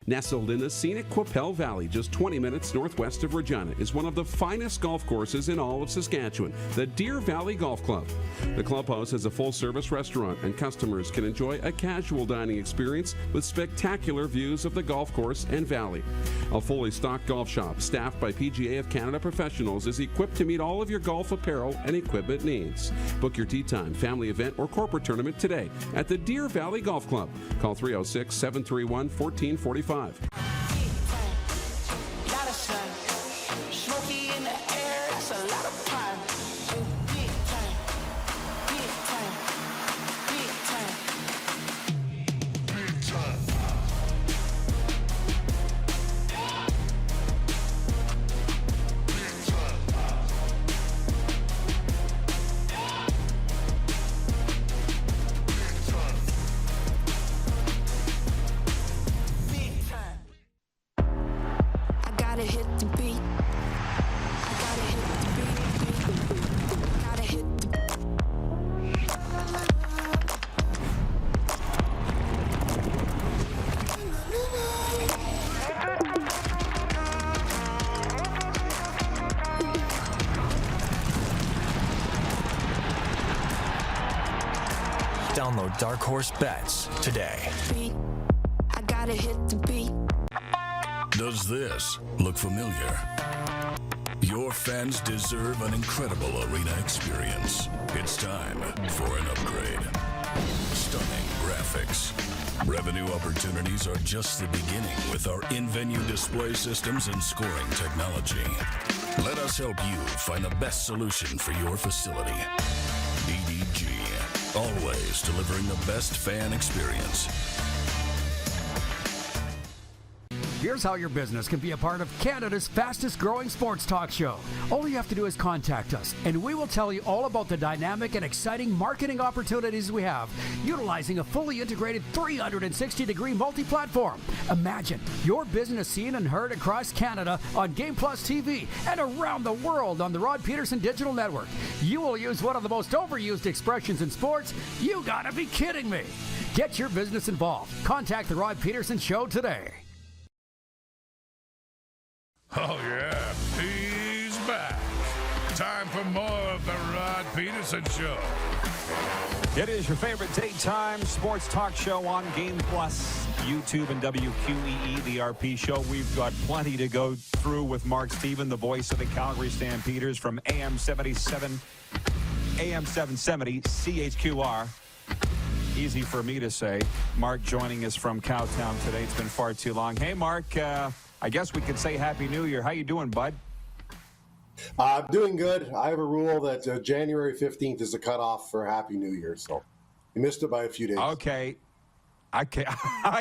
Nestled in the scenic Qu'Appelle Valley, just 20 minutes northwest of Regina, is one of the finest golf courses in all of Saskatchewan, the Deer Valley Golf Club. The clubhouse has a full-service restaurant, and customers can enjoy a casual dining experience with spectacular views of the golf course and valley. A fully stocked golf shop staffed by PGA of Canada professionals is equipped to meet all of your golf apparel and equipment needs. Book your tee time, family event, or corporate tournament today at the Deer Valley Golf Club. Call 306-731-1445. Download Dark Horse Bets today. I gotta hit the beat. Does this look familiar? Your fans deserve an incredible arena experience. It's time for an upgrade. Stunning graphics. Revenue opportunities are just the beginning with our in-venue display systems and scoring technology. Let us help you find the best solution for your facility. DDG, always delivering the best fan experience. Here's how your business can be a part of Canada's fastest growing sports talk show. All you have to do is contact us, and we will tell you all about the dynamic and exciting marketing opportunities we have, utilizing a fully integrated 360-degree multi-platform. Imagine your business seen and heard across Canada on Game Plus TV and around the world on the Rod Pedersen Digital Network. You will use one of the most overused expressions in sports. You gotta be kidding me. Get your business involved. Contact the Rod Pedersen Show today. Oh, yeah, he's back. Time for more of the Rod Pedersen Show. It is your favorite daytime sports talk show on Game Plus, YouTube, and WQEE, the RP show. We've got plenty to go through with Mark Stephen, the voice of the Calgary Stampeders from AM 770 CHQR. Easy for me to say. Mark joining us from Cowtown today. It's been far too long. Hey, Mark, I guess we could say Happy New Year. How you doing, bud? Doing good. I have a rule that January 15th is the cutoff for Happy New Year, so you missed it by a few days. Okay. I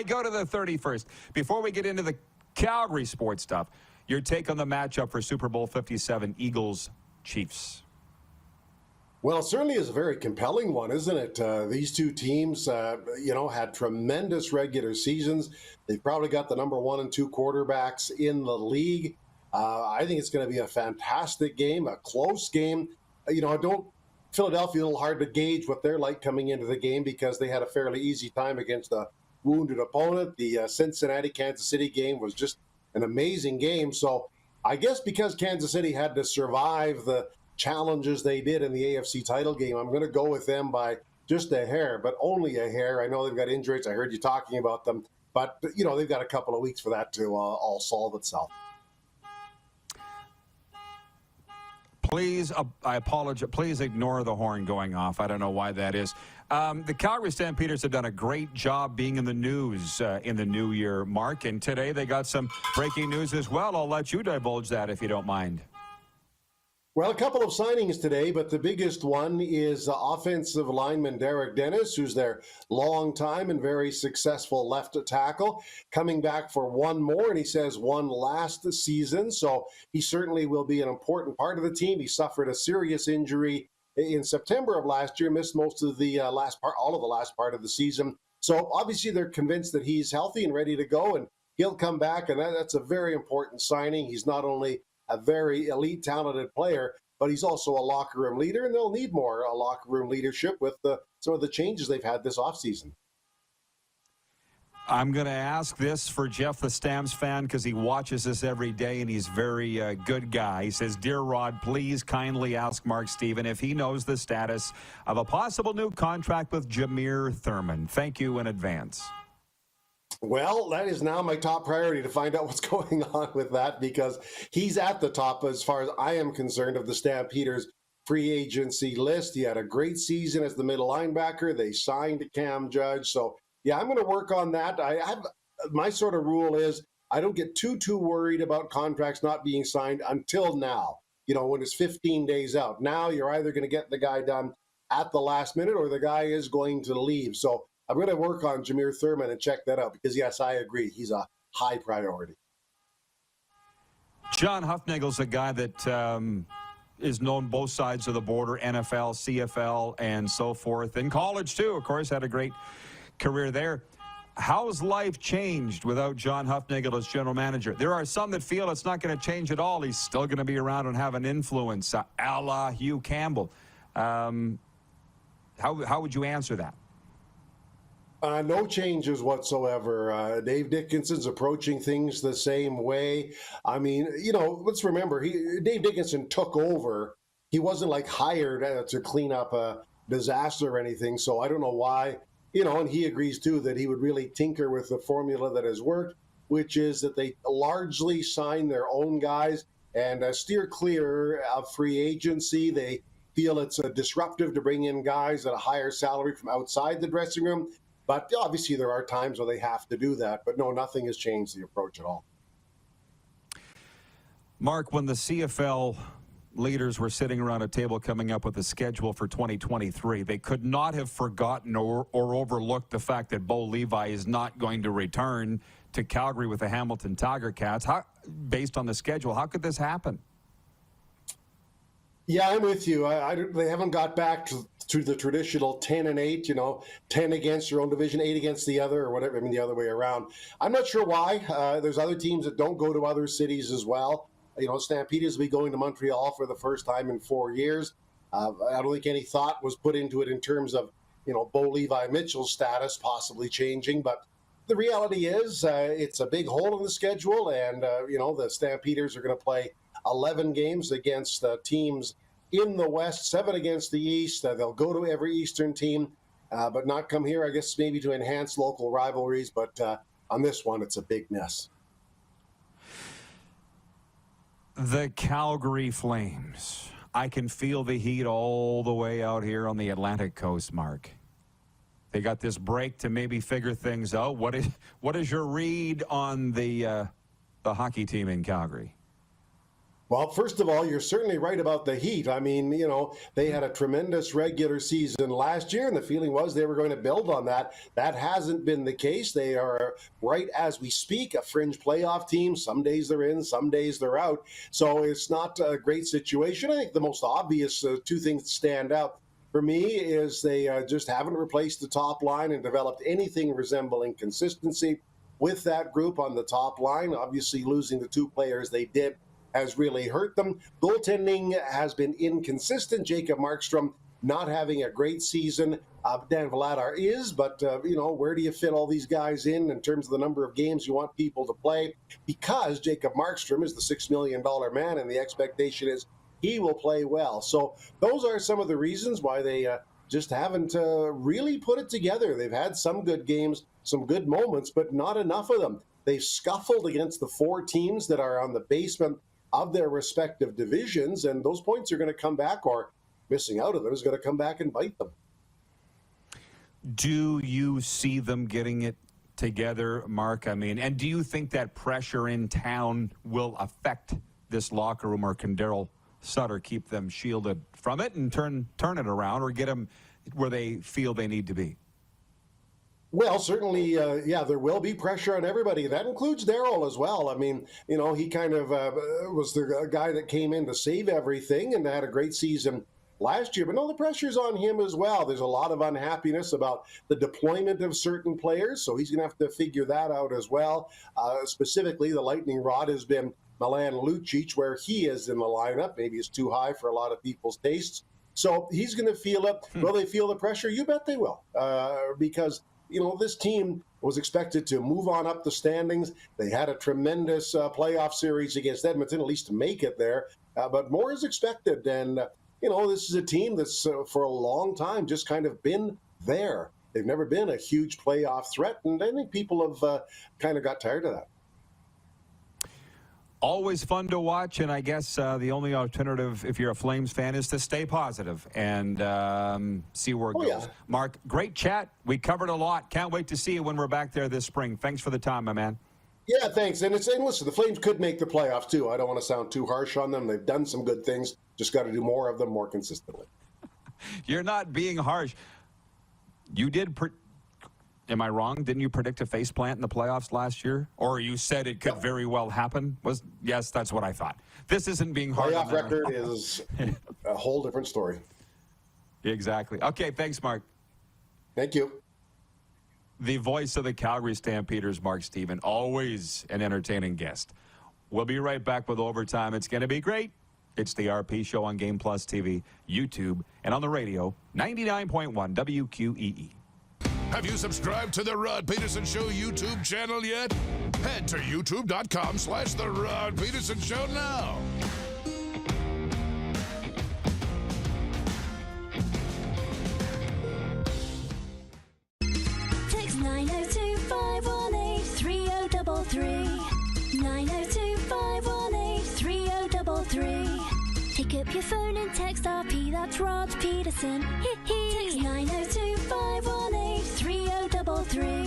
go to the 31st. Before we get into the Calgary sports stuff, your take on the matchup for Super Bowl 57, Eagles-Chiefs. Well, it certainly is a very compelling one, isn't it? These two teams, had tremendous regular seasons. They've probably got the number 1 and 2 quarterbacks in the league. I think it's going to be a fantastic game, a close game. Philadelphia, a little hard to gauge what they're like coming into the game because they had a fairly easy time against a wounded opponent. The Cincinnati-Kansas City game was just an amazing game. So I guess because Kansas City had to survive the challenges they did in the AFC title game, I'm going to go with them by just a hair, but only a hair. I know they've got injuries. I heard you talking about them, but they've got a couple of weeks for that to all solve itself. Please, I apologize. Please ignore the horn going off. I don't know why that is. The Calgary Stampeders have done a great job being in the news in the new year, Mark, and today they got some breaking news as well. I'll let you divulge that if you don't mind. Well, a couple of signings today, but the biggest one is offensive lineman Derek Dennis, who's their long-time and very successful left tackle, coming back for one more, and he says one last season, so he certainly will be an important part of the team. He suffered a serious injury in September of last year, missed most of the all of the last part of the season. So obviously they're convinced that he's healthy and ready to go, and he'll come back, and that's a very important signing. He's not only a very elite, talented player, but he's also a locker room leader, and they'll need more locker room leadership with some of the changes they've had this offseason. I'm going to ask this for Jeff, the Stamps fan, because he watches this every day, and he's a very good guy. He says, Dear Rod, please kindly ask Mark Steven if he knows the status of a possible new contract with Jameer Thurman. Thank you in advance. Well, that is now my top priority to find out what's going on with that, because he's at the top, as far as I am concerned, of the Stampeders free agency list. He had a great season as the middle linebacker. They signed Cam Judge. So, yeah, I'm going to work on that. I have my sort of rule is I don't get too worried about contracts not being signed until now, when it's 15 days out. Now you're either going to get the guy done at the last minute or the guy is going to leave. So I'm going to work on Jameer Thurman and check that out because, yes, I agree. He's a high priority. John Huffnagel's a guy that is known both sides of the border, NFL, CFL, and so forth. In college, too, of course, had a great career there. How's life changed without John Huffnagel as general manager? There are some that feel it's not going to change at all. He's still going to be around and have an influence, a la Hugh Campbell. How would you answer that? No changes whatsoever. Dave Dickinson's approaching things the same way. I mean, let's remember, Dave Dickinson took over. He wasn't like hired to clean up a disaster or anything, so I don't know why. And he agrees, too, that he would really tinker with the formula that has worked, which is that they largely sign their own guys and steer clear of free agency. They feel it's disruptive to bring in guys at a higher salary from outside the dressing room. But obviously there are times where they have to do that. But no, nothing has changed the approach at all. Mark, when the CFL leaders were sitting around a table coming up with a schedule for 2023, they could not have forgotten or overlooked the fact that Bo Levi is not going to return to Calgary with the Hamilton Tiger Cats. Based on the schedule, how could this happen? Yeah, I'm with you. They haven't got back to the traditional 10-8, 10 against your own division, 8 against the other, or whatever, the other way around. I'm not sure why. There's other teams that don't go to other cities as well. Stampeders will be going to Montreal for the first time in 4 years. I don't think any thought was put into it in terms of, Bo Levi Mitchell's status possibly changing. But the reality is it's a big hole in the schedule, and, the Stampeders are going to play 11 games against teams in the West, 7 against the East. They'll go to every Eastern team, but not come here, I guess, maybe to enhance local rivalries. But on this one, it's a big mess. The Calgary Flames. I can feel the heat all the way out here on the Atlantic coast, Mark. They got this break to maybe figure things out. What is your read on the hockey team in Calgary? Well, first of all, you're certainly right about the Heat. I mean, they had a tremendous regular season last year, and the feeling was they were going to build on that. That hasn't been the case. They are, right as we speak, a fringe playoff team. Some days they're in, some days they're out. So it's not a great situation. I think the most obvious two things that stand out for me is they just haven't replaced the top line and developed anything resembling consistency with that group on the top line. Obviously, losing the 2 players they did has really hurt them. Goaltending has been inconsistent. Jacob Markstrom not having a great season. Dan Vladar is, but, where do you fit all these guys in terms of the number of games you want people to play? Because Jacob Markstrom is the $6 million man, and the expectation is he will play well. So those are some of the reasons why they just haven't really put it together. They've had some good games, some good moments, but not enough of them. They've scuffled against the 4 teams that are on the basement of their respective divisions, and those points are going to come back, or missing out of them is going to come back and bite them. Do you see them getting it together, Mark? And do you think that pressure in town will affect this locker room, or can Daryl Sutter keep them shielded from it and turn it around, or get them where they feel they need to be? Well, certainly, there will be pressure on everybody. That includes Daryl as well. He kind of was the guy that came in to save everything and had a great season last year. But no, the pressure's on him as well. There's a lot of unhappiness about the deployment of certain players, so he's going to have to figure that out as well. Specifically, the lightning rod has been Milan Lucic, where he is in the lineup. Maybe it's too high for a lot of people's tastes. So he's going to feel it. Will they feel the pressure? You bet they will, because this team was expected to move on up the standings. They had a tremendous playoff series against Edmonton, at least to make it there. But more is expected. And, this is a team that's for a long time just kind of been there. They've never been a huge playoff threat. And I think people have kind of got tired of that. Always fun to watch, and I guess the only alternative, if you're a Flames fan, is to stay positive and see where it goes. Yeah. Mark, great chat. We covered a lot. Can't wait to see you when we're back there this spring. Thanks for the time, my man. Yeah, thanks. And listen, the Flames could make the playoffs, too. I don't want to sound too harsh on them. They've done some good things. Just got to do more of them more consistently. You're not being harsh. You did... Am I wrong? Didn't you predict a faceplant in the playoffs last year? Or you said it could very well happen? Yes, that's what I thought. This isn't being hard. Playoff record is a whole different story. Exactly. Okay, thanks, Mark. Thank you. The voice of the Calgary Stampeders, Mark Stephen, always an entertaining guest. We'll be right back with Overtime. It's going to be great. It's the RP Show on Game Plus TV, YouTube, and on the radio, 99.1 WQEE. Have you subscribed to the Rod Pedersen Show YouTube channel yet? Head to youtube.com/The Rod Pedersen Show now. Text 902-518-3033. 902-518-3033. Pick up your phone and text RP, that's Rod Pedersen. Text 902-518-3033.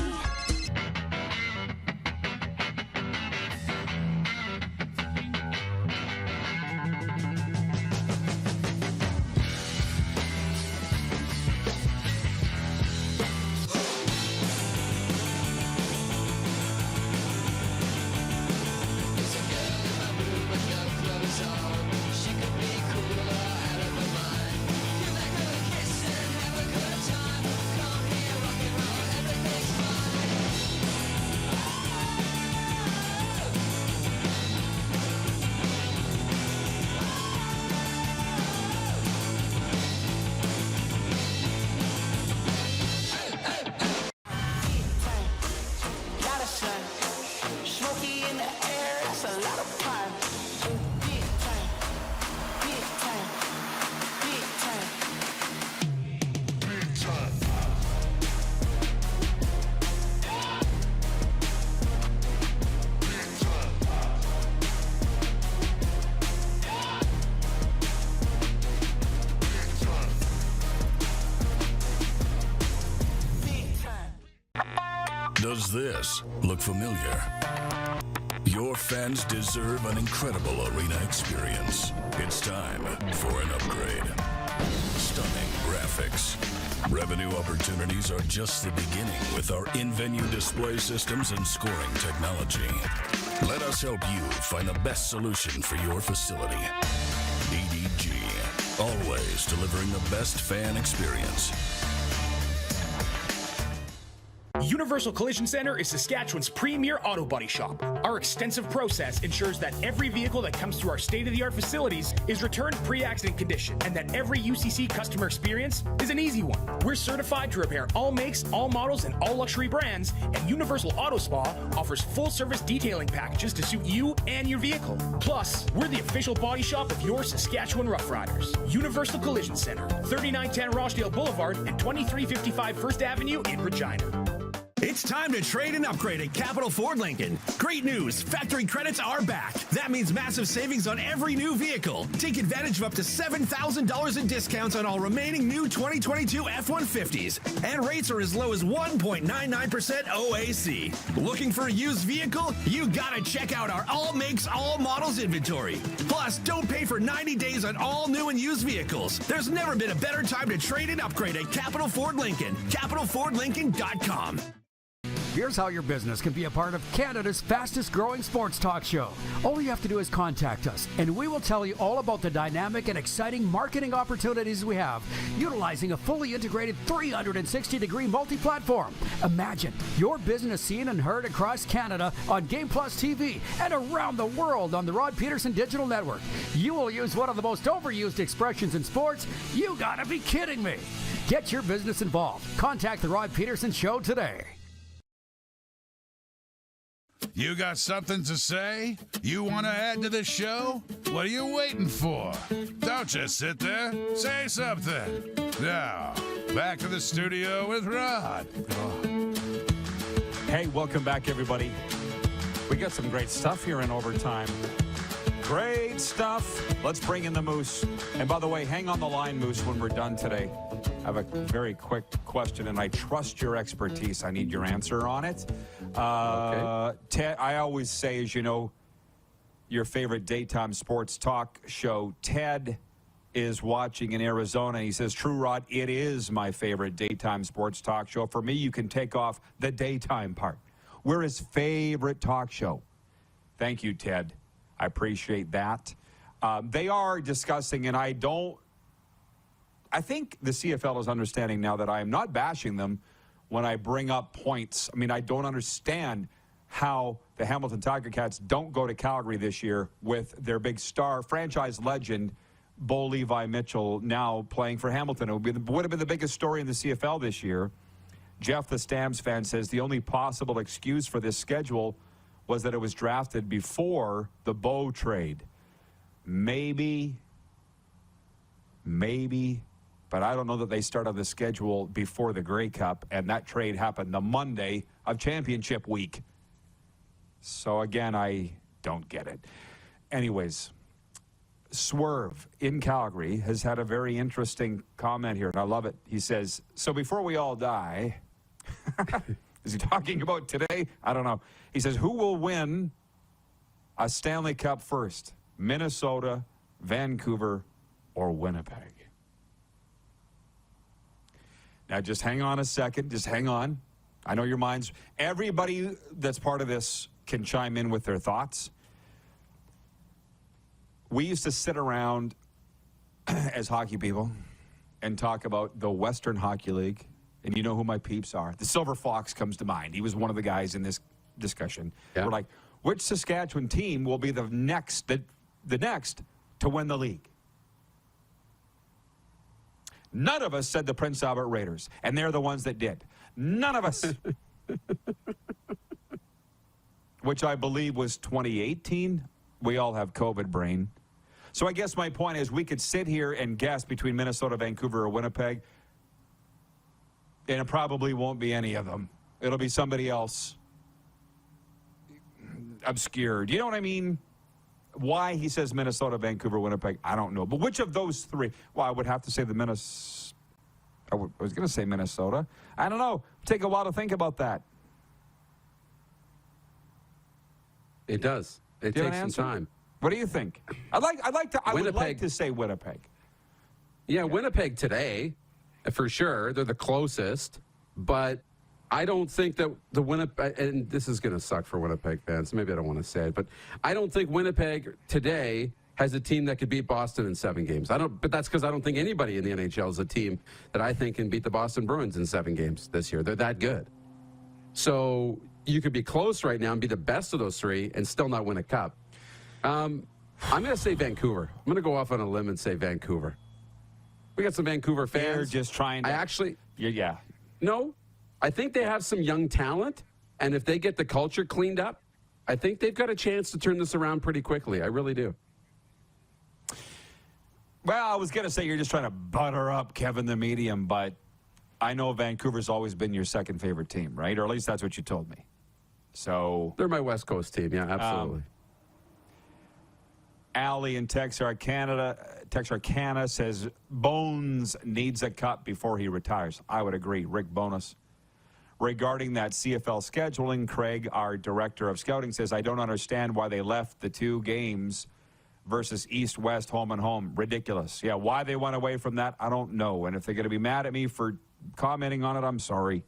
Does this look familiar? Your fans deserve an incredible arena experience. It's time for an upgrade. Stunning graphics. Revenue opportunities are just the beginning with our in-venue display systems and scoring technology. Let us help you find the best solution for your facility. EDG, always delivering the best fan experience. Universal Collision Center is Saskatchewan's premier auto body shop. Our extensive process ensures that every vehicle that comes through our state-of-the-art facilities is returned pre-accident condition, and that every UCC customer experience is an easy one. We're certified to repair all makes, all models, and all luxury brands, and Universal Auto Spa offers full-service detailing packages to suit you and your vehicle. Plus, we're the official body shop of your Saskatchewan Roughriders. Universal Collision Center, 3910 Rochdale Boulevard and 2355 First Avenue in Regina. It's time to trade and upgrade at Capital Ford Lincoln. Great news, factory credits are back. That means massive savings on every new vehicle. Take advantage of up to $7,000 in discounts on all remaining new 2022 F-150s. And rates are as low as 1.99% OAC. Looking for a used vehicle? You gotta check out our all makes, all models inventory. Plus, don't pay for 90 days on all new and used vehicles. There's never been a better time to trade and upgrade at Capital Ford Lincoln. CapitalFordLincoln.com. Here's how your business can be a part of Canada's fastest growing sports talk show. All you have to do is contact us, and we will tell you all about the dynamic and exciting marketing opportunities we have, utilizing a fully integrated 360-degree multi-platform. Imagine your business seen and heard across Canada on Game Plus TV and around the world on the Rod Pedersen Digital Network. You will use one of the most overused expressions in sports. You gotta be kidding me. Get your business involved. Contact the Rod Pedersen Show today. You got something to say? You want to add to the show? What are you waiting for? Don't just sit there. Say something. Now, back to the studio with Rod. Hey, welcome back, everybody. We got some great stuff here in overtime. Great stuff. Let's bring in the Moose. And by the way, hang on the line, Moose, when we're done today. I have a very quick question, and I trust your expertise. I need your answer on it. Okay. Ted, I always say, as you know, your favorite daytime sports talk show, Ted is watching in Arizona. He says, True Rod, it is my favorite daytime sports talk show. For me, you can take off the daytime part. We're his favorite talk show. Thank you, Ted. I appreciate that. They are discussing, and I think the CFL is understanding now that I am not bashing them when I bring up points. I mean, I don't understand how the Hamilton Tiger Cats don't go to Calgary this year with their big star, franchise legend, Bo Levi Mitchell, now playing for Hamilton. It would have been the biggest story in the CFL this year. Jeff, the Stamps fan, says the only possible excuse for this schedule was that it was drafted before the Bo trade. Maybe, but I don't know that they started the schedule before the Grey Cup, and that trade happened the Monday of championship week. So, again, I don't get it. Anyways, Swerve in Calgary has had a very interesting comment here, and I love it. He says, so before we all die, is he talking about today? I don't know. He says, who will win a Stanley Cup first? Minnesota, Vancouver, or Winnipeg? Now, just hang on a second. Just hang on. I know your minds. Everybody that's part of this can chime in with their thoughts. We used to sit around as hockey people and talk about the Western Hockey League. And you know who my peeps are. The Silver Fox comes to mind. He was one of the guys in this discussion. Yeah. We're like, which Saskatchewan team will be the next to win the league? None of us said the Prince Albert Raiders, and they're the ones that did. None of us. Which I believe was 2018. We all have COVID brain. So I guess my point is we could sit here and guess between Minnesota, Vancouver, or Winnipeg, and it probably won't be any of them. It'll be somebody else obscured. You know what I mean? Why he says Minnesota, Vancouver, Winnipeg, I don't know. But which of those three? Well, I would have to say the Minnesota. I was going to say Minnesota. I don't know. Take a while to think about that. It does. It takes some time. What do you think? I would like to say Winnipeg. Yeah, Winnipeg today, for sure. They're the closest, but I don't think that the Winnipeg, and this is going to suck for Winnipeg fans, maybe I don't want to say it, but I don't think Winnipeg today has a team that could beat Boston in 7 games. But that's because I don't think anybody in the NHL is a team that I think can beat the Boston Bruins in 7 games this year. They're that good. So you could be close right now and be the best of those 3 and still not win a cup. I'm going to say Vancouver. I'm going to go off on a limb and say Vancouver. We got some Vancouver fans. They're just trying to. Yeah. No, I think they have some young talent, and if they get the culture cleaned up, I think they've got a chance to turn this around pretty quickly. I really do. Well, I was going to say you're just trying to butter up Kevin the Medium, but I know Vancouver's always been your second favorite team, right? Or at least that's what you told me. So they're my West Coast team, yeah, absolutely. Allie in Texarkana says Bones needs a cup before he retires. I would agree. Rick Bonus. Regarding that CFL scheduling, Craig, our director of scouting, says, I don't understand why they left the 2 games versus East-West, home and home. Ridiculous. Yeah, why they went away from that, I don't know. And if they're going to be mad at me for commenting on it, I'm sorry.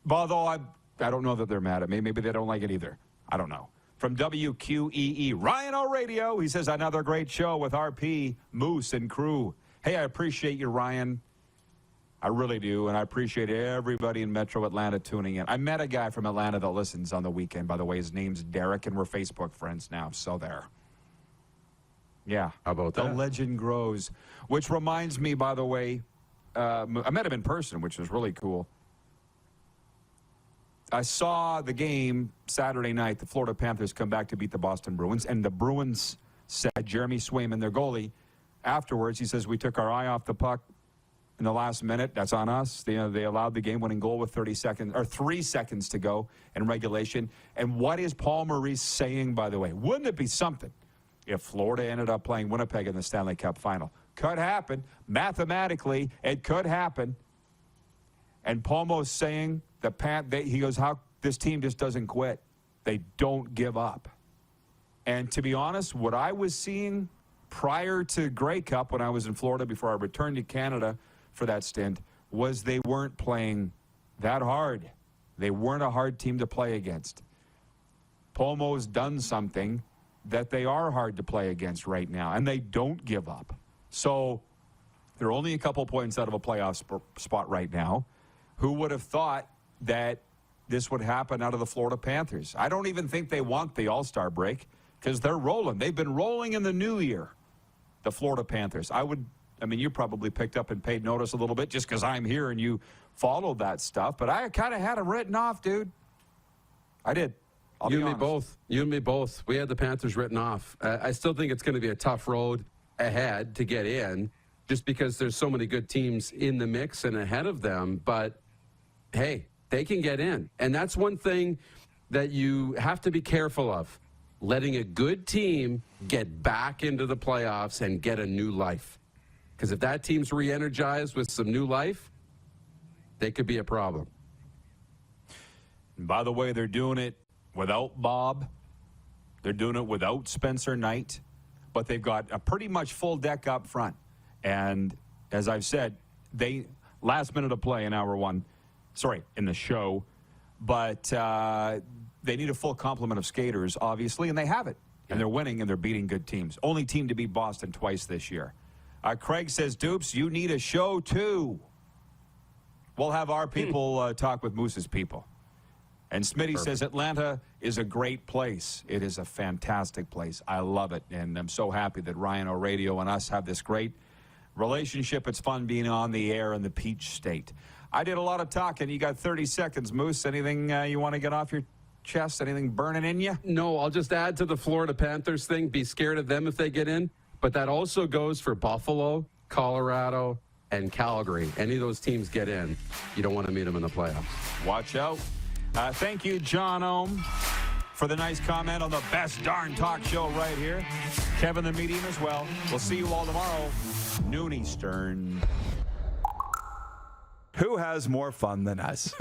Although I don't know that they're mad at me. Maybe they don't like it either. I don't know. From WQEE, Ryan O'Radio, he says, another great show with RP, Moose, and crew. Hey, I appreciate you, Ryan. I really do, and I appreciate everybody in Metro Atlanta tuning in. I met a guy from Atlanta that listens on the weekend, by the way. His name's Derek, and we're Facebook friends now, so there. Yeah. How about that? The legend grows. Which reminds me, by the way, I met him in person, which was really cool. I saw the game Saturday night. The Florida Panthers come back to beat the Boston Bruins, and the Bruins said, Jeremy Swayman, their goalie, afterwards, he says, we took our eye off the puck in the last minute. That's on us. They allowed the game-winning goal with 3 seconds to go in regulation. And what is Paul Maurice saying, by the way? Wouldn't it be something if Florida ended up playing Winnipeg in the Stanley Cup final? Could happen. Mathematically, it could happen. And Palmo's saying, he goes, how this team just doesn't quit. They don't give up. And to be honest, what I was seeing prior to Grey Cup when I was in Florida before I returned to Canada for that stint was they weren't playing that hard. They weren't a hard team to play against. Palmo's done something that they are hard to play against right now, and they don't give up. So they're only a couple points out of a playoff spot right now. Who would have thought that this would happen out of the Florida Panthers? I don't even think they want the All-Star break because they're rolling. They've been rolling in the new year, the Florida Panthers. I mean, you probably picked up and paid notice a little bit just because I'm here and you followed that stuff, but I kind of had them written off, dude. I did. You and me both. You and me both. We had the Panthers written off. I still think it's going to be a tough road ahead to get in just because there's so many good teams in the mix and ahead of them, but hey, they can get in. And that's one thing that you have to be careful of, letting a good team get back into the playoffs and get a new life. Because if that team's re-energized with some new life, they could be a problem. And by the way, they're doing it without Bob. They're doing it without Spencer Knight. But they've got a pretty much full deck up front. And as I've said, last minute of play in in the show, but they need a full complement of skaters, obviously, and they have it. And they're winning, and they're beating good teams. Only team to beat Boston twice this year. Craig says, Dupes, you need a show, too. We'll have our people talk with Moose's people. And Smitty says Atlanta is a great place. It is a fantastic place. I love it, and I'm so happy that Ryan O'Radio and us have this great relationship. It's fun being on the air in the Peach State. I did a lot of talking. You got 30 seconds, Moose. Anything you want to get off your chest? Anything burning in you? No, I'll just add to the Florida Panthers thing. Be scared of them if they get in. But that also goes for Buffalo, Colorado, and Calgary. Any of those teams get in, you don't want to meet them in the playoffs. Watch out. Thank you, John Ohm, for the nice comment on the best darn talk show right here. Kevin the Medium as well. We'll see you all tomorrow, noon Eastern. Who has more fun than us?